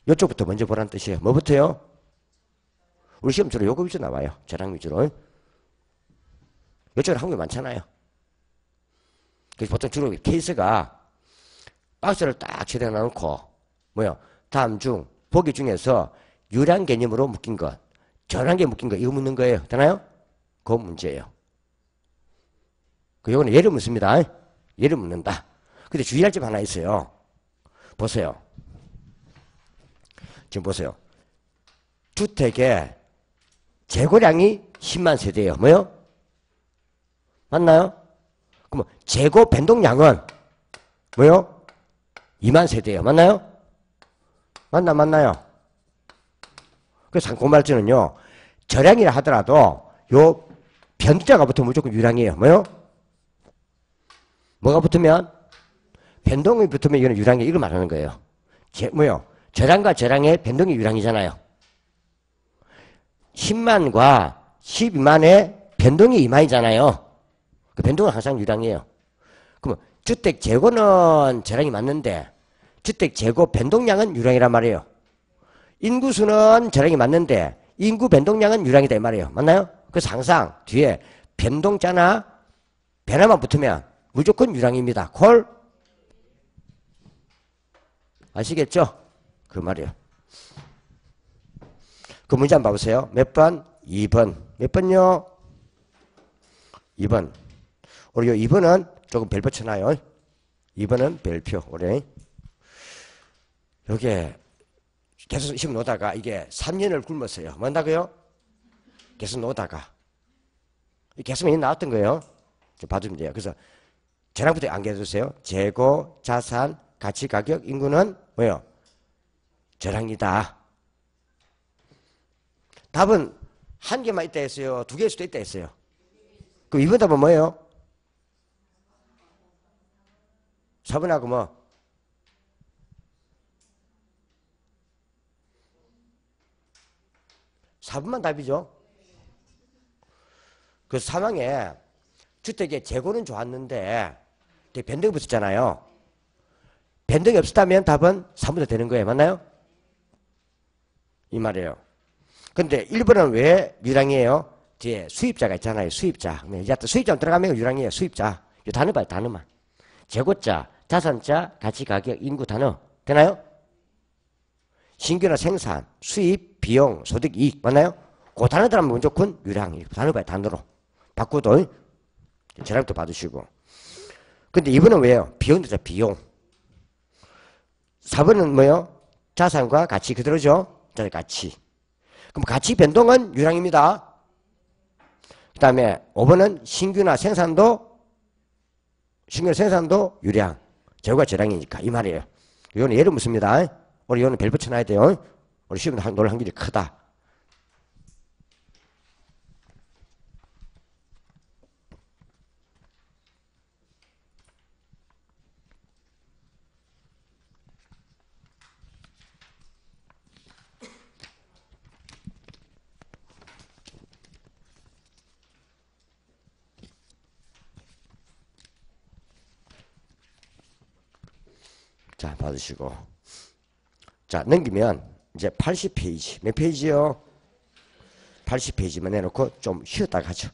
[SPEAKER 1] 이쪽부터 먼저 보라는 뜻이에요. 뭐부터요? 우리 시험 주로 요거 위주로 나와요. 저랑 위주로. 이쪽은 한국에 많잖아요. 그래서 보통 주로 케이스가 박스를 딱 최대한 놔놓고 뭐요? 다음 중 보기 중에서 유량 개념으로 묶인 것, 전환계 묶인 것 이거 묻는 거예요. 되나요? 그 문제예요. 그 요거는 예를 묻습니다. 예를 묻는다. 근데 주의할 점 하나 있어요. 보세요. 지금 보세요. 주택의 재고량이 10만 세대예요. 뭐요? 맞나요? 그럼 재고 변동량은 뭐요? 2만 세대예요. 맞나요? 맞나요? 그래서 공말지는요. 저량이라 하더라도 요 변자가 붙으면 무조건 유량이에요. 뭐요? 뭐가 붙으면? 변동이 붙으면 이거는 유량이에요. 이걸 말하는 거예요. 뭐요? 저량과 저량의 변동이 유량이잖아요. 10만과 12만의 변동이 2만이잖아요. 그 변동은 항상 유량이에요. 그럼 주택 재고는 저량이 맞는데 주택 재고 변동량은 유량이란 말이에요. 인구수는 저량이 맞는데 인구 변동량은 유량이다 이 말이에요. 맞나요? 그래서 항상 뒤에 변동자나 변화만 붙으면 무조건 유량입니다. 콜? 아시겠죠? 그 말이에요. 그 문제 한번 봐보세요. 몇 번? 2번. 몇 번요? 2번. 우리 요 2번은 조금 별표 쳐놔요. 2번은 별표. 우리 요게 계속 시험 놓다가 이게 3년을 굶었어요. 뭔다고요? 계속 놓다가 계속 많이 나왔던 거예요. 좀 봐주면 돼요. 그래서 저랑부터 안겨주세요. 재고, 자산, 가치, 가격, 인구는 뭐예요? 저량이다. 답은 한 개만 있다 했어요? 두 개일 수도 있다 했어요? 그럼 이번 답은 뭐예요? 4번하고 뭐? 4번만 답이죠. 그 상황에 주택의 재고는 좋았는데 변동이 붙었잖아요. 변동이 없었다면 답은 3번도 되는 거예요. 맞나요? 이 말이에요. 근데 1번은 왜 유랑이에요? 뒤에 수입자가 있잖아요. 수입자. 이제 수입자 들어가면 유랑이에요. 수입자. 이 단어 봐요. 단어만. 재고자, 자산자, 가치, 가격, 인구 단어. 되나요? 신규나 생산, 수입, 비용, 소득, 이익. 맞나요? 그 단어들 하면 무조건 유랑. 단어 봐요. 단어로. 바꾸도 전화부터 받으시고. 근데 2번은 왜요? 비용도 자 비용. 4번은 뭐요? 자산과 가치 그대로죠? 자, 가치. 그럼 가치 변동은 유랑입니다. 그 다음에 5번은 신규나 생산도 유량. 재고가 저량이니까. 이 말이에요. 이거는 예를 묻습니다. 우리 이거는 별 붙여놔야 돼요. 우리 시험에 놀 확률이 크다. 자, 받으시고. 자, 넘기면 이제 80페이지. 몇 페이지요? 80페이지만 해놓고 좀 쉬었다 가죠.